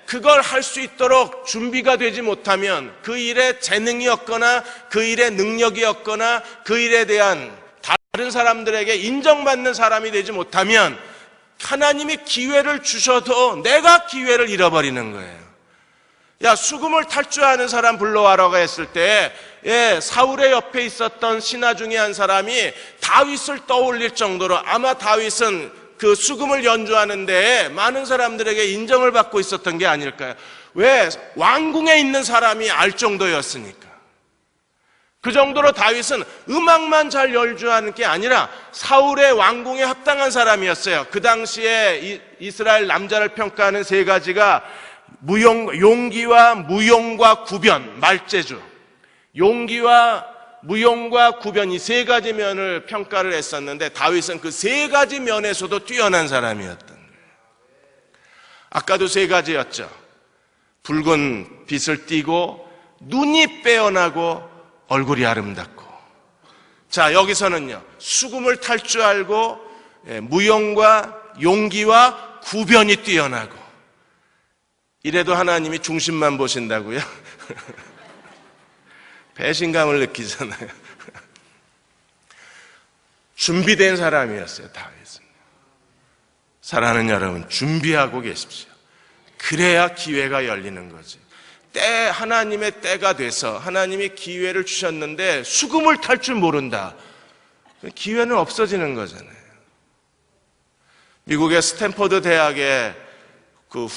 그걸 할 수 있도록 준비가 되지 못하면 그 일에 재능이 없거나 그 일에 능력이 없거나 그 일에 대한 다른 사람들에게 인정받는 사람이 되지 못하면 하나님이 기회를 주셔도 내가 기회를 잃어버리는 거예요. 야, 수금을 탈 줄 아는 사람 불러와라고 했을 때 사울의 옆에 있었던 신하 중에 한 사람이 다윗을 떠올릴 정도로 아마 다윗은 그 수금을 연주하는데 많은 사람들에게 인정을 받고 있었던 게 아닐까요? 왜? 왕궁에 있는 사람이 알 정도였으니까. 그 정도로 다윗은 음악만 잘 연주하는 게 아니라 사울의 왕궁에 합당한 사람이었어요. 그 당시에 이스라엘 남자를 평가하는 세 가지가 용기와 무용과 구변, 말재주. 용기와 무용과 구변, 이 세 가지 면을 평가를 했었는데 다윗은 그 세 가지 면에서도 뛰어난 사람이었던 거예요. 아까도 세 가지였죠. 붉은 빛을 띠고 눈이 빼어나고 얼굴이 아름답고. 자, 여기서는요, 수금을 탈 줄 알고 무용과 용기와 구변이 뛰어나고. 이래도 하나님이 중심만 보신다고요? 배신감을 느끼잖아요. 준비된 사람이었어요, 다윗은. 사랑하는 여러분, 준비하고 계십시오. 그래야 기회가 열리는 거지. 하나님의 때가 돼서 하나님이 기회를 주셨는데 수금을 탈 줄 모른다. 기회는 없어지는 거잖아요. 미국의 스탠퍼드 대학의 그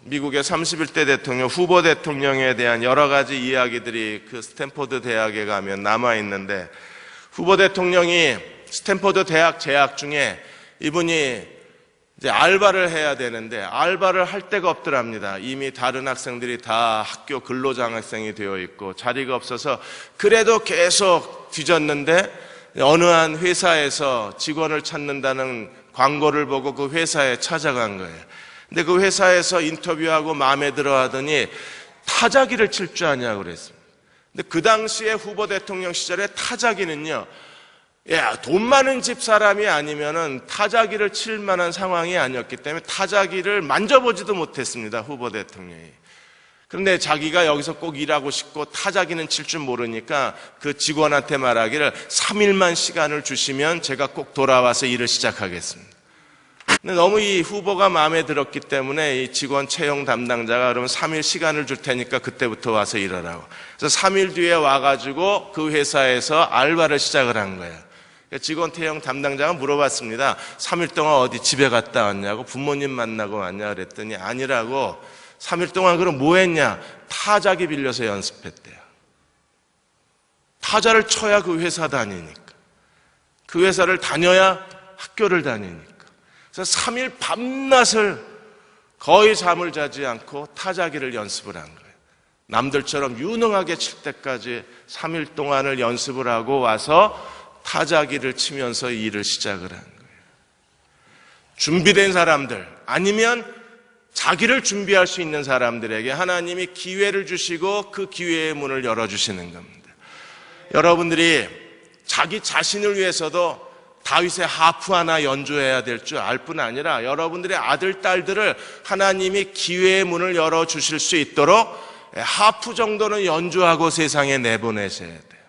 미국의 31대 대통령, 후보 대통령에 대한 여러 가지 이야기들이 그 스탠퍼드 대학에 가면 남아있는데, 후보 대통령이 스탠퍼드 대학 재학 중에 이분이 이제 알바를 해야 되는데 알바를 할 데가 없더랍니다. 이미 다른 학생들이 다 학교 근로장학생이 되어 있고 자리가 없어서 그래도 계속 뒤졌는데 어느 한 회사에서 직원을 찾는다는 광고를 보고 그 회사에 찾아간 거예요. 근데 그 회사에서 인터뷰하고 마음에 들어 하더니 타자기를 칠 줄 아냐고 그랬습니다. 근데 그 당시에 후보 대통령 시절에 타자기는요, 돈 많은 집 사람이 아니면은 타자기를 칠 만한 상황이 아니었기 때문에 타자기를 만져보지도 못했습니다, 후보 대통령이. 그런데 자기가 여기서 꼭 일하고 싶고 타자기는 칠 줄 모르니까 그 직원한테 말하기를 3일만 시간을 주시면 제가 꼭 돌아와서 일을 시작하겠습니다. 근데 너무 이 후보가 마음에 들었기 때문에 이 직원 채용 담당자가 그러면 3일 시간을 줄 테니까 그때부터 와서 일하라고. 그래서 3일 뒤에 와가지고 그 회사에서 알바를 시작을 한 거예요. 직원 채용 담당자가 물어봤습니다. 3일 동안 어디 집에 갔다 왔냐고, 부모님 만나고 왔냐 그랬더니 아니라고. 3일 동안 그럼 뭐 했냐? 타자기 빌려서 연습했대요. 타자를 쳐야 그 회사 다니니까. 그 회사를 다녀야 학교를 다니니까. 그래서 3일 밤낮을 거의 잠을 자지 않고 타자기를 연습을 한 거예요. 남들처럼 유능하게 칠 때까지 3일 동안을 연습을 하고 와서 타자기를 치면서 일을 시작을 한 거예요. 준비된 사람들, 아니면 자기를 준비할 수 있는 사람들에게 하나님이 기회를 주시고 그 기회의 문을 열어주시는 겁니다. 여러분들이 자기 자신을 위해서도 다윗의 하프 하나 연주해야 될 줄 알 뿐 아니라 여러분들의 아들, 딸들을 하나님이 기회의 문을 열어주실 수 있도록 하프 정도는 연주하고 세상에 내보내셔야 돼요.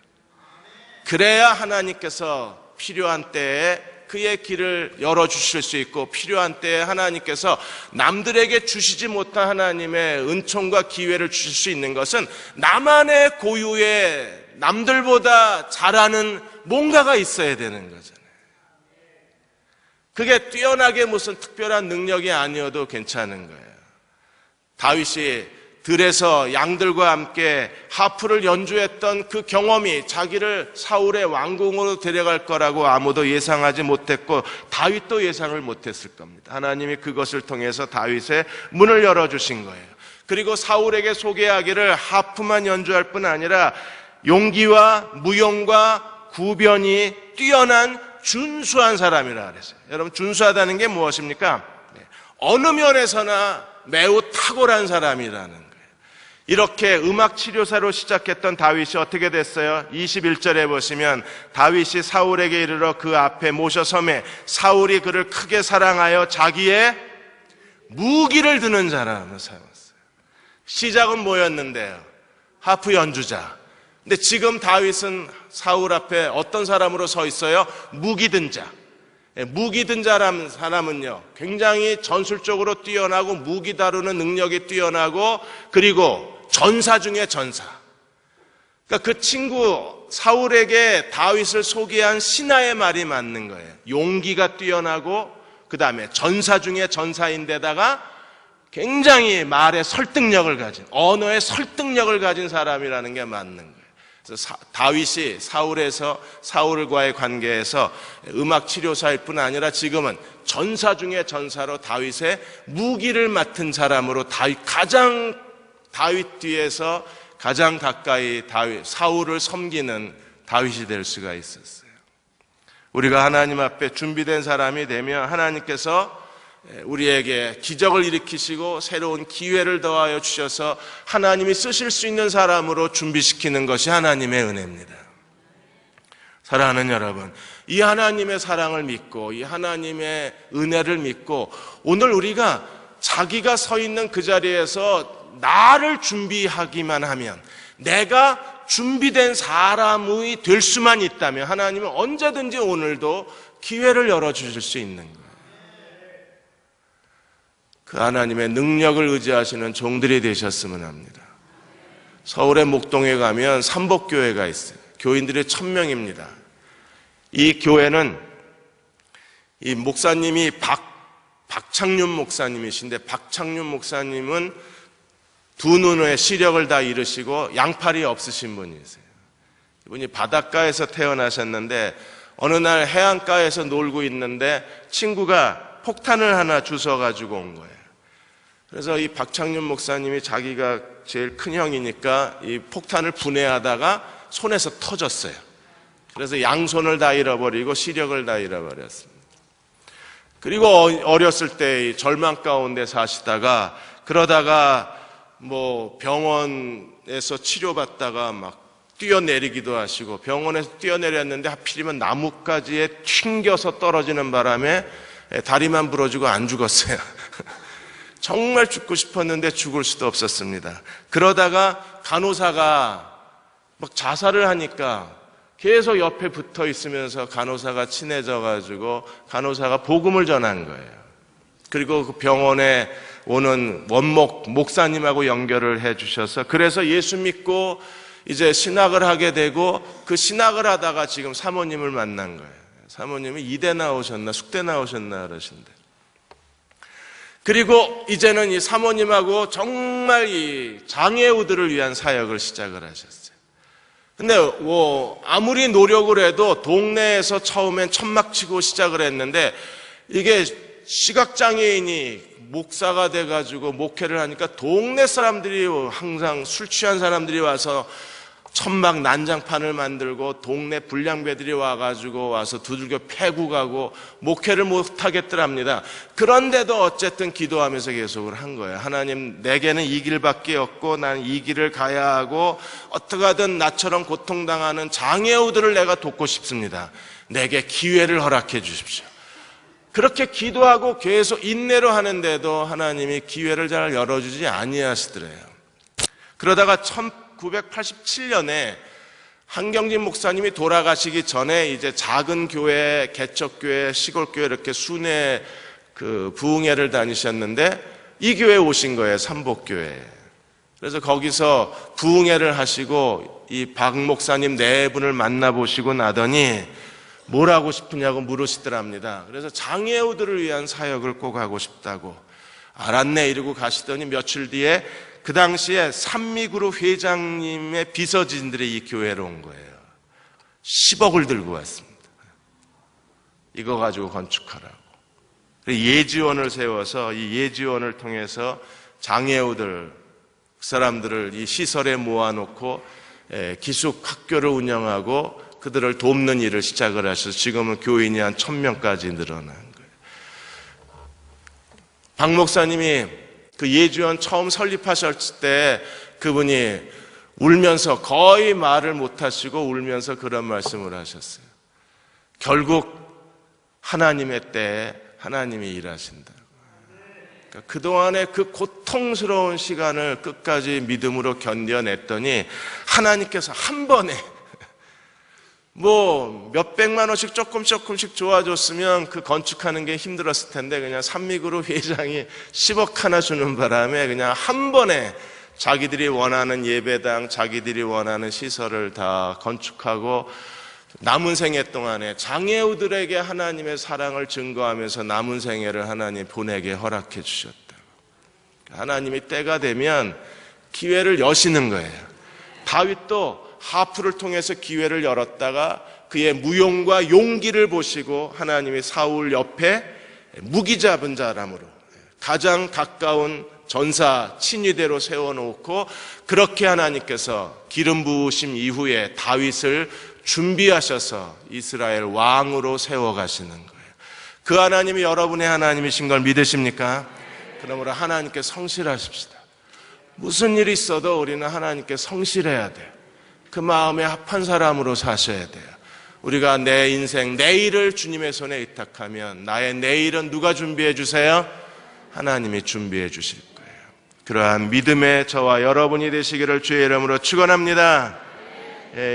그래야 하나님께서 필요한 때에 그의 길을 열어주실 수 있고, 필요한 때에 하나님께서 남들에게 주시지 못한 하나님의 은총과 기회를 주실 수 있는 것은 나만의 고유의 남들보다 잘하는 뭔가가 있어야 되는 거잖아요. 그게 뛰어나게 무슨 특별한 능력이 아니어도 괜찮은 거예요. 다윗이 들에서 양들과 함께 하프를 연주했던 그 경험이 자기를 사울의 왕궁으로 데려갈 거라고 아무도 예상하지 못했고 다윗도 예상을 못했을 겁니다. 하나님이 그것을 통해서 다윗의 문을 열어주신 거예요. 그리고 사울에게 소개하기를 하프만 연주할 뿐 아니라 용기와 무용과 구변이 뛰어난 준수한 사람이라 그랬어요. 여러분, 준수하다는 게 무엇입니까? 어느 면에서나 매우 탁월한 사람이라는 거예요. 이렇게 음악 치료사로 시작했던 다윗이 어떻게 됐어요? 21절에 보시면 다윗이 사울에게 이르러 그 앞에 모셔 서매 사울이 그를 크게 사랑하여 자기의 무기를 드는 자라고 삼았어요. 시작은 뭐였는데요? 하프 연주자. 근데 지금 다윗은 사울 앞에 어떤 사람으로 서 있어요? 무기 든 자. 무기 든 자라는 사람은요, 굉장히 전술적으로 뛰어나고 무기 다루는 능력이 뛰어나고, 그리고 전사 중에 전사. 그러니까 그 친구 사울에게 다윗을 소개한 신하의 말이 맞는 거예요. 용기가 뛰어나고 그 다음에 전사 중에 전사인데다가 굉장히 말의 설득력을 가진, 언어의 설득력을 가진 사람이라는 게 맞는 거예요. 그래서 다윗이 사울과의 관계에서 음악 치료사일 뿐 아니라 지금은 전사 중에 전사로 다윗의 무기를 맡은 사람으로 다윗 뒤에서 가장 가까이 사울을 섬기는 다윗이 될 수가 있었어요. 우리가 하나님 앞에 준비된 사람이 되면 하나님께서 우리에게 기적을 일으키시고 새로운 기회를 더하여 주셔서 하나님이 쓰실 수 있는 사람으로 준비시키는 것이 하나님의 은혜입니다. 사랑하는 여러분, 이 하나님의 사랑을 믿고 이 하나님의 은혜를 믿고 오늘 우리가 자기가 서 있는 그 자리에서 나를 준비하기만 하면, 내가 준비된 사람이 될 수만 있다면 하나님은 언제든지 오늘도 기회를 열어주실 수 있는 거예요. 그 하나님의 능력을 의지하시는 종들이 되셨으면 합니다. 서울의 목동에 가면 삼복교회가 있어요. 교인들이 1000명입니다. 이 교회는 이 목사님이 박창윤 목사님이신데, 박창윤 목사님은 두 눈에 시력을 다 잃으시고 양팔이 없으신 분이세요. 이분이 바닷가에서 태어나셨는데 어느 날 해안가에서 놀고 있는데 친구가 폭탄을 하나 주워가지고 온 거예요. 그래서 이 박창윤 목사님이 자기가 제일 큰 형이니까 이 폭탄을 분해하다가 손에서 터졌어요. 그래서 양손을 다 잃어버리고 시력을 다 잃어버렸습니다. 그리고 어렸을 때 절망 가운데 사시다가, 그러다가 병원에서 치료받다가 막 뛰어내리기도 하시고, 병원에서 뛰어내렸는데 하필이면 나뭇가지에 튕겨서 떨어지는 바람에 다리만 부러지고 안 죽었어요. 정말 죽고 싶었는데 죽을 수도 없었습니다. 그러다가 간호사가 막 자살을 하니까 계속 옆에 붙어 있으면서 간호사가 친해져가지고 간호사가 복음을 전한 거예요. 그리고 그 병원에 오는 원목 목사님하고 연결을 해 주셔서, 그래서 예수 믿고 이제 신학을 하게 되고, 그 신학을 하다가 지금 사모님을 만난 거예요. 사모님이 이대 나오셨나 숙대 나오셨나 그러신데, 그리고 이제는 이 사모님하고 정말 이 장애우들을 위한 사역을 시작을 하셨어요. 근데 아무리 노력을 해도 동네에서 처음엔 천막치고 시작을 했는데, 이게 시각장애인이 목사가 돼가지고 목회를 하니까 동네 사람들이 항상 술 취한 사람들이 와서 천막 난장판을 만들고 동네 불량배들이 와서 두들겨 패고 가고 목회를 못하겠더랍니다. 그런데도 어쨌든 기도하면서 계속을 한 거예요. 하나님, 내게는 이 길밖에 없고 난 이 길을 가야 하고 어떻게 하든 나처럼 고통당하는 장애우들을 내가 돕고 싶습니다. 내게 기회를 허락해 주십시오. 그렇게 기도하고 계속 인내로 하는데도 하나님이 기회를 잘 열어주지 아니하시더래요. 그러다가 1987년에 한경진 목사님이 돌아가시기 전에 이제 작은 교회, 개척교회, 시골교회 이렇게 순회 부흥회를 다니셨는데 이 교회에 오신 거예요. 삼복교회에. 그래서 거기서 부흥회를 하시고 이 박 목사님 네 분을 만나보시고 나더니 뭘 하고 싶으냐고 물으시더랍니다. 그래서 장애우들을 위한 사역을 꼭 하고 싶다고. 알았네 이러고 가시더니 며칠 뒤에 그 당시에 산미그룹 회장님의 비서진들이 이 교회로 온 거예요. 10억을 들고 왔습니다. 이거 가지고 건축하라고. 예지원을 세워서 이 예지원을 통해서 장애우들, 그 사람들을 이 시설에 모아놓고 기숙 학교를 운영하고 그들을 돕는 일을 시작을 하셔서 지금은 교인이 한 1000명까지 늘어난 거예요. 박 목사님이 그 예지원 처음 설립하셨을 때 그분이 울면서 거의 말을 못하시고 울면서 그런 말씀을 하셨어요. 결국 하나님의 때에 하나님이 일하신다. 그러니까 그동안의 그 고통스러운 시간을 끝까지 믿음으로 견뎌냈더니 하나님께서 한 번에 뭐 몇백만 원씩 조금씩 좋아졌으면 그 건축하는 게 힘들었을 텐데 그냥 산미그룹 회장이 10억 하나 주는 바람에 그냥 한 번에 자기들이 원하는 예배당, 자기들이 원하는 시설을 다 건축하고 남은 생애 동안에 장애우들에게 하나님의 사랑을 증거하면서 남은 생애를 하나님 보내게 허락해 주셨다. 하나님이 때가 되면 기회를 여시는 거예요. 다윗도 하프를 통해서 기회를 열었다가 그의 무용과 용기를 보시고 하나님이 사울 옆에 무기 잡은 사람으로 가장 가까운 전사 친위대로 세워놓고 그렇게 하나님께서 기름 부으심 이후에 다윗을 준비하셔서 이스라엘 왕으로 세워가시는 거예요. 그 하나님이 여러분의 하나님이신 걸 믿으십니까? 그러므로 하나님께 성실하십시다. 무슨 일이 있어도 우리는 하나님께 성실해야 돼요. 그 마음에 합한 사람으로 사셔야 돼요. 우리가 내 인생, 내일을 주님의 손에 의탁하면 나의 내일은 누가 준비해 주세요? 하나님이 준비해 주실 거예요. 그러한 믿음의 저와 여러분이 되시기를 주의 이름으로 축원합니다.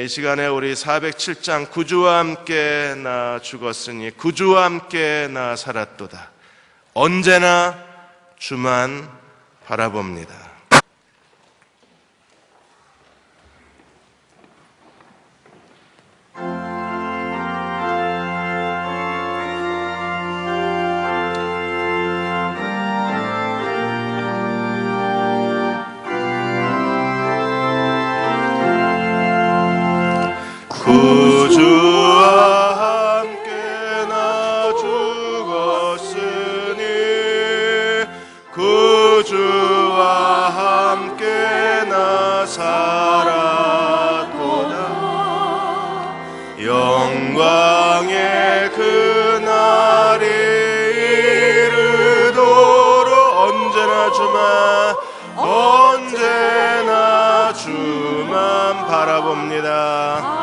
이 시간에 우리 407장 구주와 함께 나 죽었으니 구주와 함께 나 살았도다. 언제나 주만 바라봅니다. 구주와 함께 나 죽었으니 구주와 함께 나 살았도다. 영광의 그날이 이르도록 언제나 주만 바라봅니다.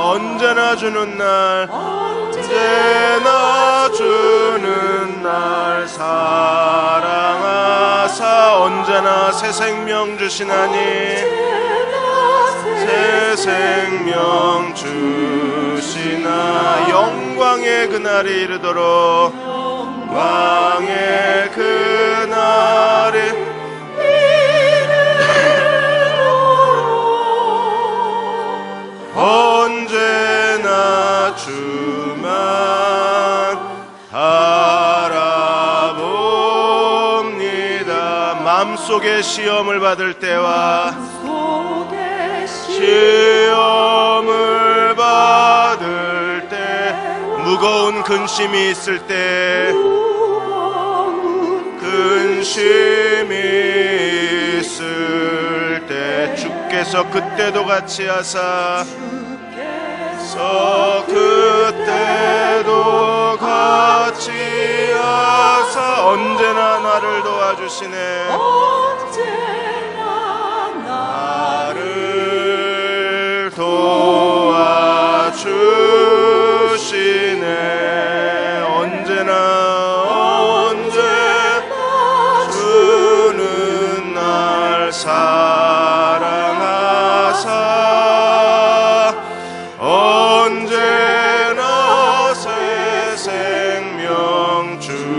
언제나 주는 날, 언제나 주는 날 사랑하사 언제나 새 생명 주시나니 새 생명 주시나 영광의 그날이 이르도록 영광의 그날이 언제나 주만 바라봅니다. 마음속에 시험을 받을 때와 시험을 받을 때 무거운 근심이 있을 때, 근심이 있을 때 주께서 그때도 같이 하사, 그때도 같이 하사 언제나 나를 도와주시네. 나를 도와주시네. 언제나 주는 날 사랑하사 언제나 새 생명 주시나니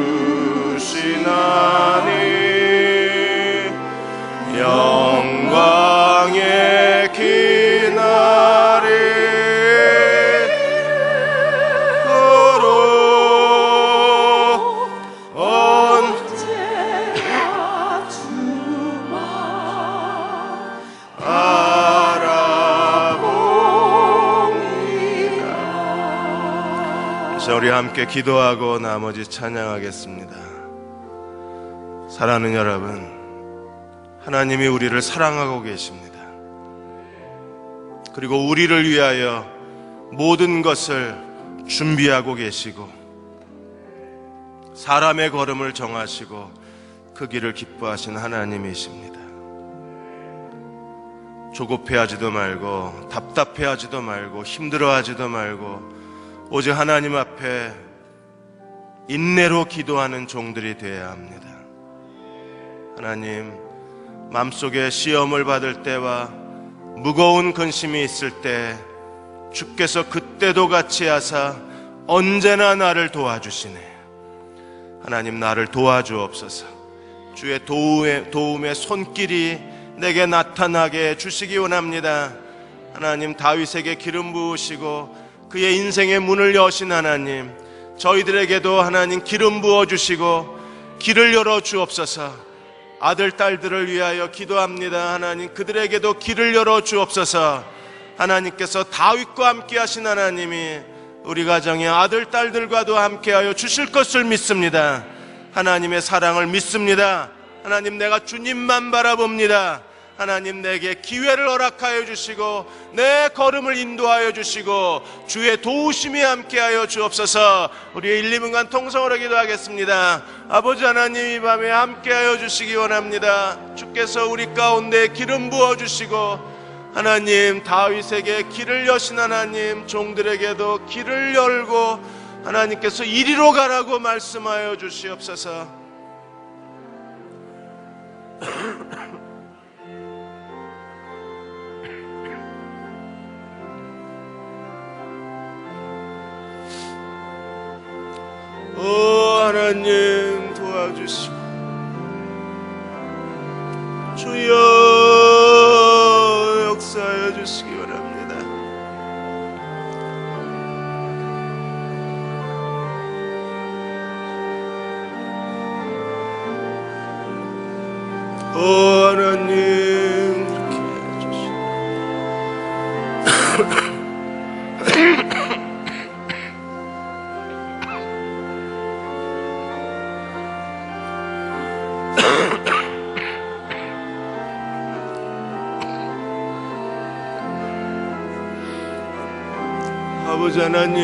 영광의 기나리 언제나 주만 알아봅니다. 이제 우리 함께 기도하고 나머지 찬양하겠습니다. 사랑하는 여러분, 하나님이 우리를 사랑하고 계십니다. 그리고 우리를 위하여 모든 것을 준비하고 계시고 사람의 걸음을 정하시고 그 길을 기뻐하신 하나님이십니다. 조급해하지도 말고 답답해하지도 말고 힘들어하지도 말고 오직 하나님 앞에 인내로 기도하는 종들이 되어야 합니다. 하나님, 마음속에 시험을 받을 때와 무거운 근심이 있을 때 주께서 그때도 같이 하사 언제나 나를 도와주시네. 하나님, 나를 도와주옵소서. 주의 도움의 손길이 내게 나타나게 해주시기 원합니다. 하나님, 다윗에게 기름 부으시고 그의 인생의 문을 여신 하나님, 저희들에게도 하나님 기름 부어주시고 길을 열어주옵소서. 아들, 딸들을 위하여 기도합니다. 하나님, 그들에게도 길을 열어주옵소서. 하나님께서 다윗과 함께 하신 하나님이 우리 가정의 아들, 딸들과도 함께하여 주실 것을 믿습니다. 하나님의 사랑을 믿습니다. 하나님, 내가 주님만 바라봅니다. 하나님, 내게 기회를 허락하여 주시고 내 걸음을 인도하여 주시고 주의 도우심이 함께하여 주옵소서. 우리의 1, 2분간 통성으로 기도하겠습니다. 아버지 하나님, 이 밤에 함께하여 주시기 원합니다. 주께서 우리 가운데 기름 부어주시고 하나님, 다윗에게 길을 여신 하나님, 종들에게도 길을 열고 하나님께서 이리로 가라고 말씀하여 주시옵소서. 하나님, 도와주시고 주여 역사하여 주시기 원합니다. 하나님, 그렇게 해주시고 아버지 하나님,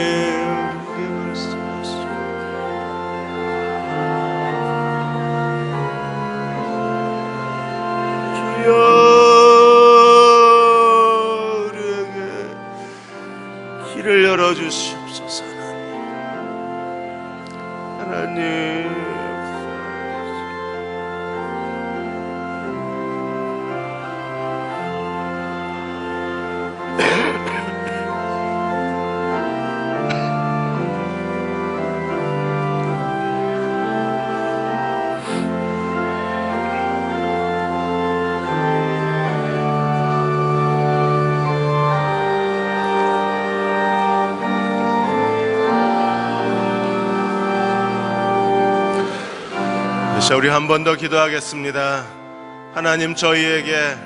그렇게 말씀하시고 주여 우리에게 길을 열어주시옵소서. 하나님, 우리 한 번 더 기도하겠습니다. 하나님, 저희에게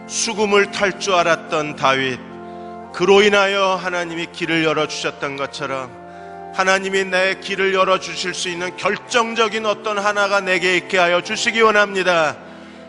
수금을 탈 줄 알았던 다윗, 그로 인하여 하나님이 길을 열어주셨던 것처럼 하나님이 내 길을 열어주실 수 있는 결정적인 어떤 하나가 내게 있게 하여 주시기 원합니다.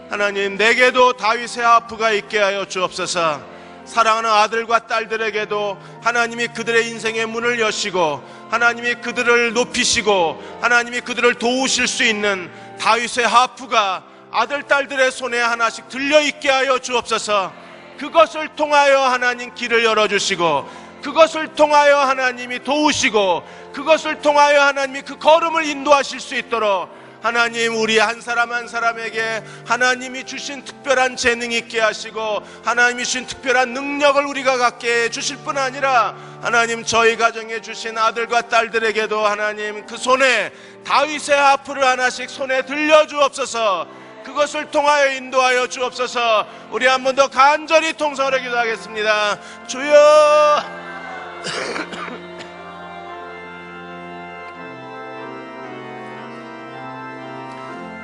하나님, 내게도 다윗의 하프가 있게 하여 주옵소서. 사랑하는 아들과 딸들에게도 하나님이 그들의 인생의 문을 여시고 하나님이 그들을 높이시고 하나님이 그들을 도우실 수 있는 다윗의 하프가 아들, 딸들의 손에 하나씩 들려있게 하여 주옵소서. 그것을 통하여 하나님 길을 열어주시고 그것을 통하여 하나님이 도우시고 그것을 통하여 하나님이 그 걸음을 인도하실 수 있도록 하나님, 우리 한 사람 한 사람에게 하나님이 주신 특별한 재능이 있게 하시고 하나님이 주신 특별한 능력을 우리가 갖게 해주실 뿐 아니라 하나님, 저희 가정에 주신 아들과 딸들에게도 하나님 그 손에 다윗의 하프를 하나씩 손에 들려주옵소서. 그것을 통하여 인도하여 주옵소서. 우리 한 번 더 간절히 통성으로 기도하겠습니다. 주여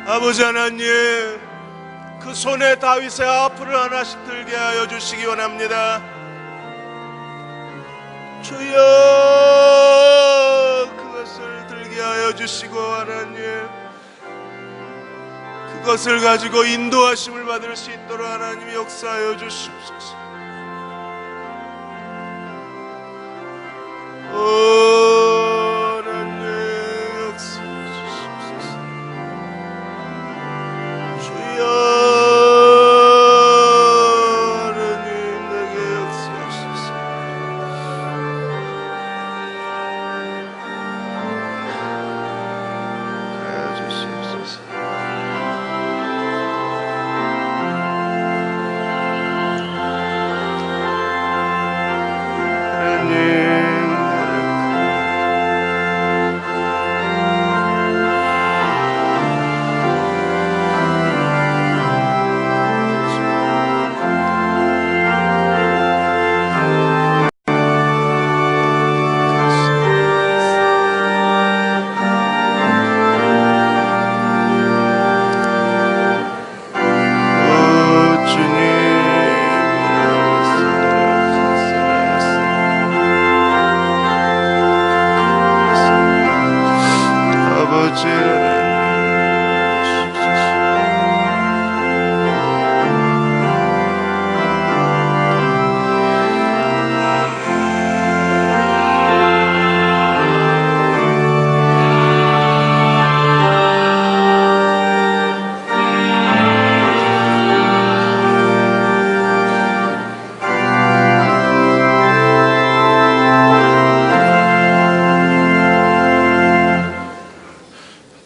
아버지 하나님, 그 손에 다윗의 하프를 하나씩 들게 하여 주시기 원합니다. 주여, 그것을 들게 하여 주시고 하나님, 그것을 가지고 인도하심을 받을 수 있도록 하나님이 역사하여 주시옵소서. 하나님, 역사하여 주시옵소서. 주여, 하나님, 내게 역사하소서. 하여 주시옵소서.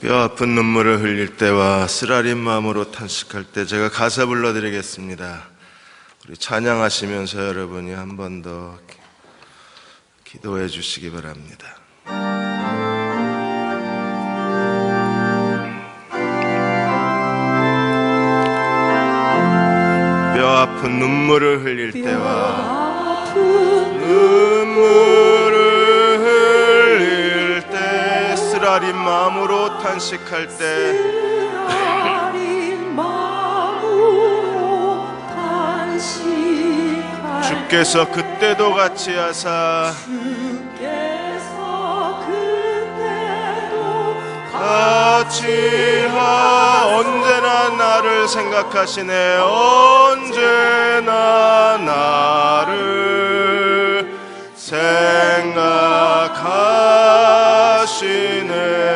아픈 눈물을 흘릴 때와 쓰라린 마음으로 탄식할 때 제가 가사 불러드리겠습니다. 우리 찬양하시면서 여러분이 한 번 더 기도해 주시기 바랍니다. 뼈 아픈 눈물을 흘릴 때와 눈물을 흘릴 때 쓰라린 마음으로 탄식할 때 주께서 그때도 같이 하사 같이 언제나 나를 생각하시네. 언제나 나를 생각하시네.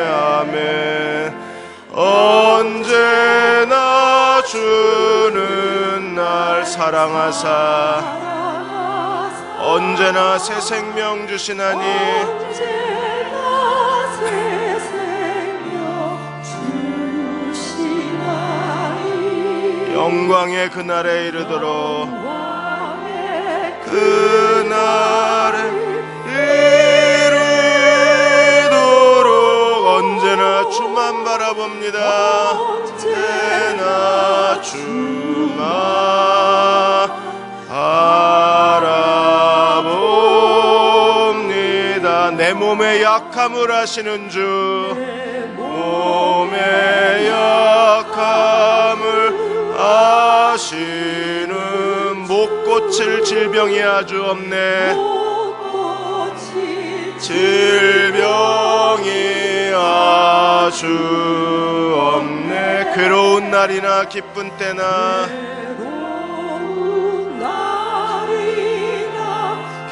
아멘. 언제나 주는 날 사랑하사 언제나 새 생명 주시나니 영광의 그날에 이르도록 그날에 이르도록 언제나 주만 바라봅니다. 언제나 주만 바라봅니다. 내 몸의 약함을 아시는 주, 몸의 약함을 아시는 못 고칠 질병이 아주 없네. 질병이 아주 없네. 괴로운 날이나 기쁜 때나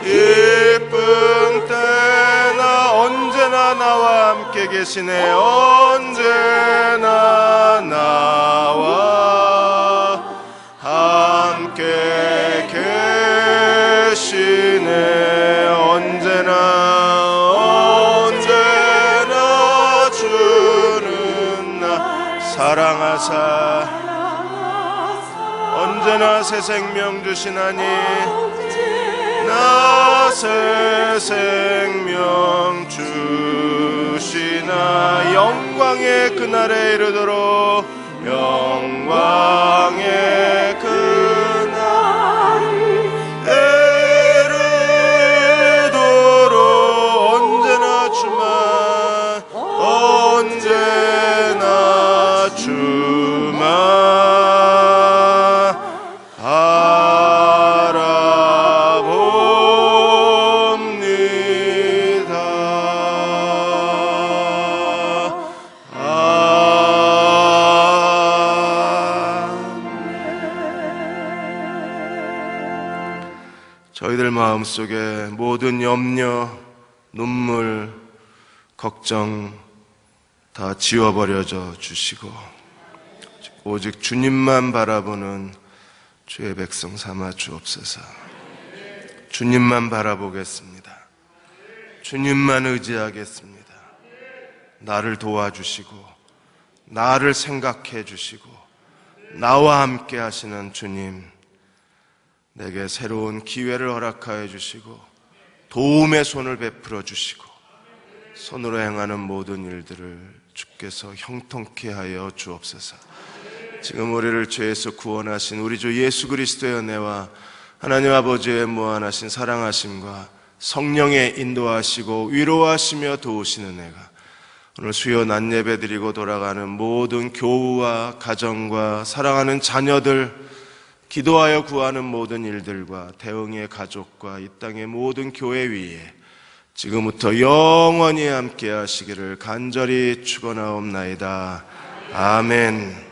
기쁜 때나 언제나 나와 함께 계시네. 언제나 나와 함께 계시네. 언제나 주는 나 사랑하사 언제나 새 생명 주시나니 나 새 생명 주시나. 영광의 그날에 이르도록 영광의 그날에 이르도록 언제나 주만 언제나 주만 저희들 마음속에 모든 염려, 눈물, 걱정 다 지워버려져 주시고 오직 주님만 바라보는 주의 백성 삼아 주옵소서. 주님만 바라보겠습니다. 주님만 의지하겠습니다. 나를 도와주시고 나를 생각해 주시고 나와 함께 하시는 주님, 내게 새로운 기회를 허락하여 주시고 도움의 손을 베풀어 주시고 손으로 행하는 모든 일들을 주께서 형통케 하여 주옵소서. 지금 우리를 죄에서 구원하신 우리 주 예수 그리스도의 은혜와 하나님 아버지의 무한하신 사랑하심과 성령의 인도하시고 위로하시며 도우시는 은혜가 오늘 수요 낮 예배 드리고 돌아가는 모든 교우와 가정과 사랑하는 자녀들, 기도하여 구하는 모든 일들과 대응의 가족과 이 땅의 모든 교회 위에 지금부터 영원히 함께 하시기를 간절히 축원하옵나이다. 아멘.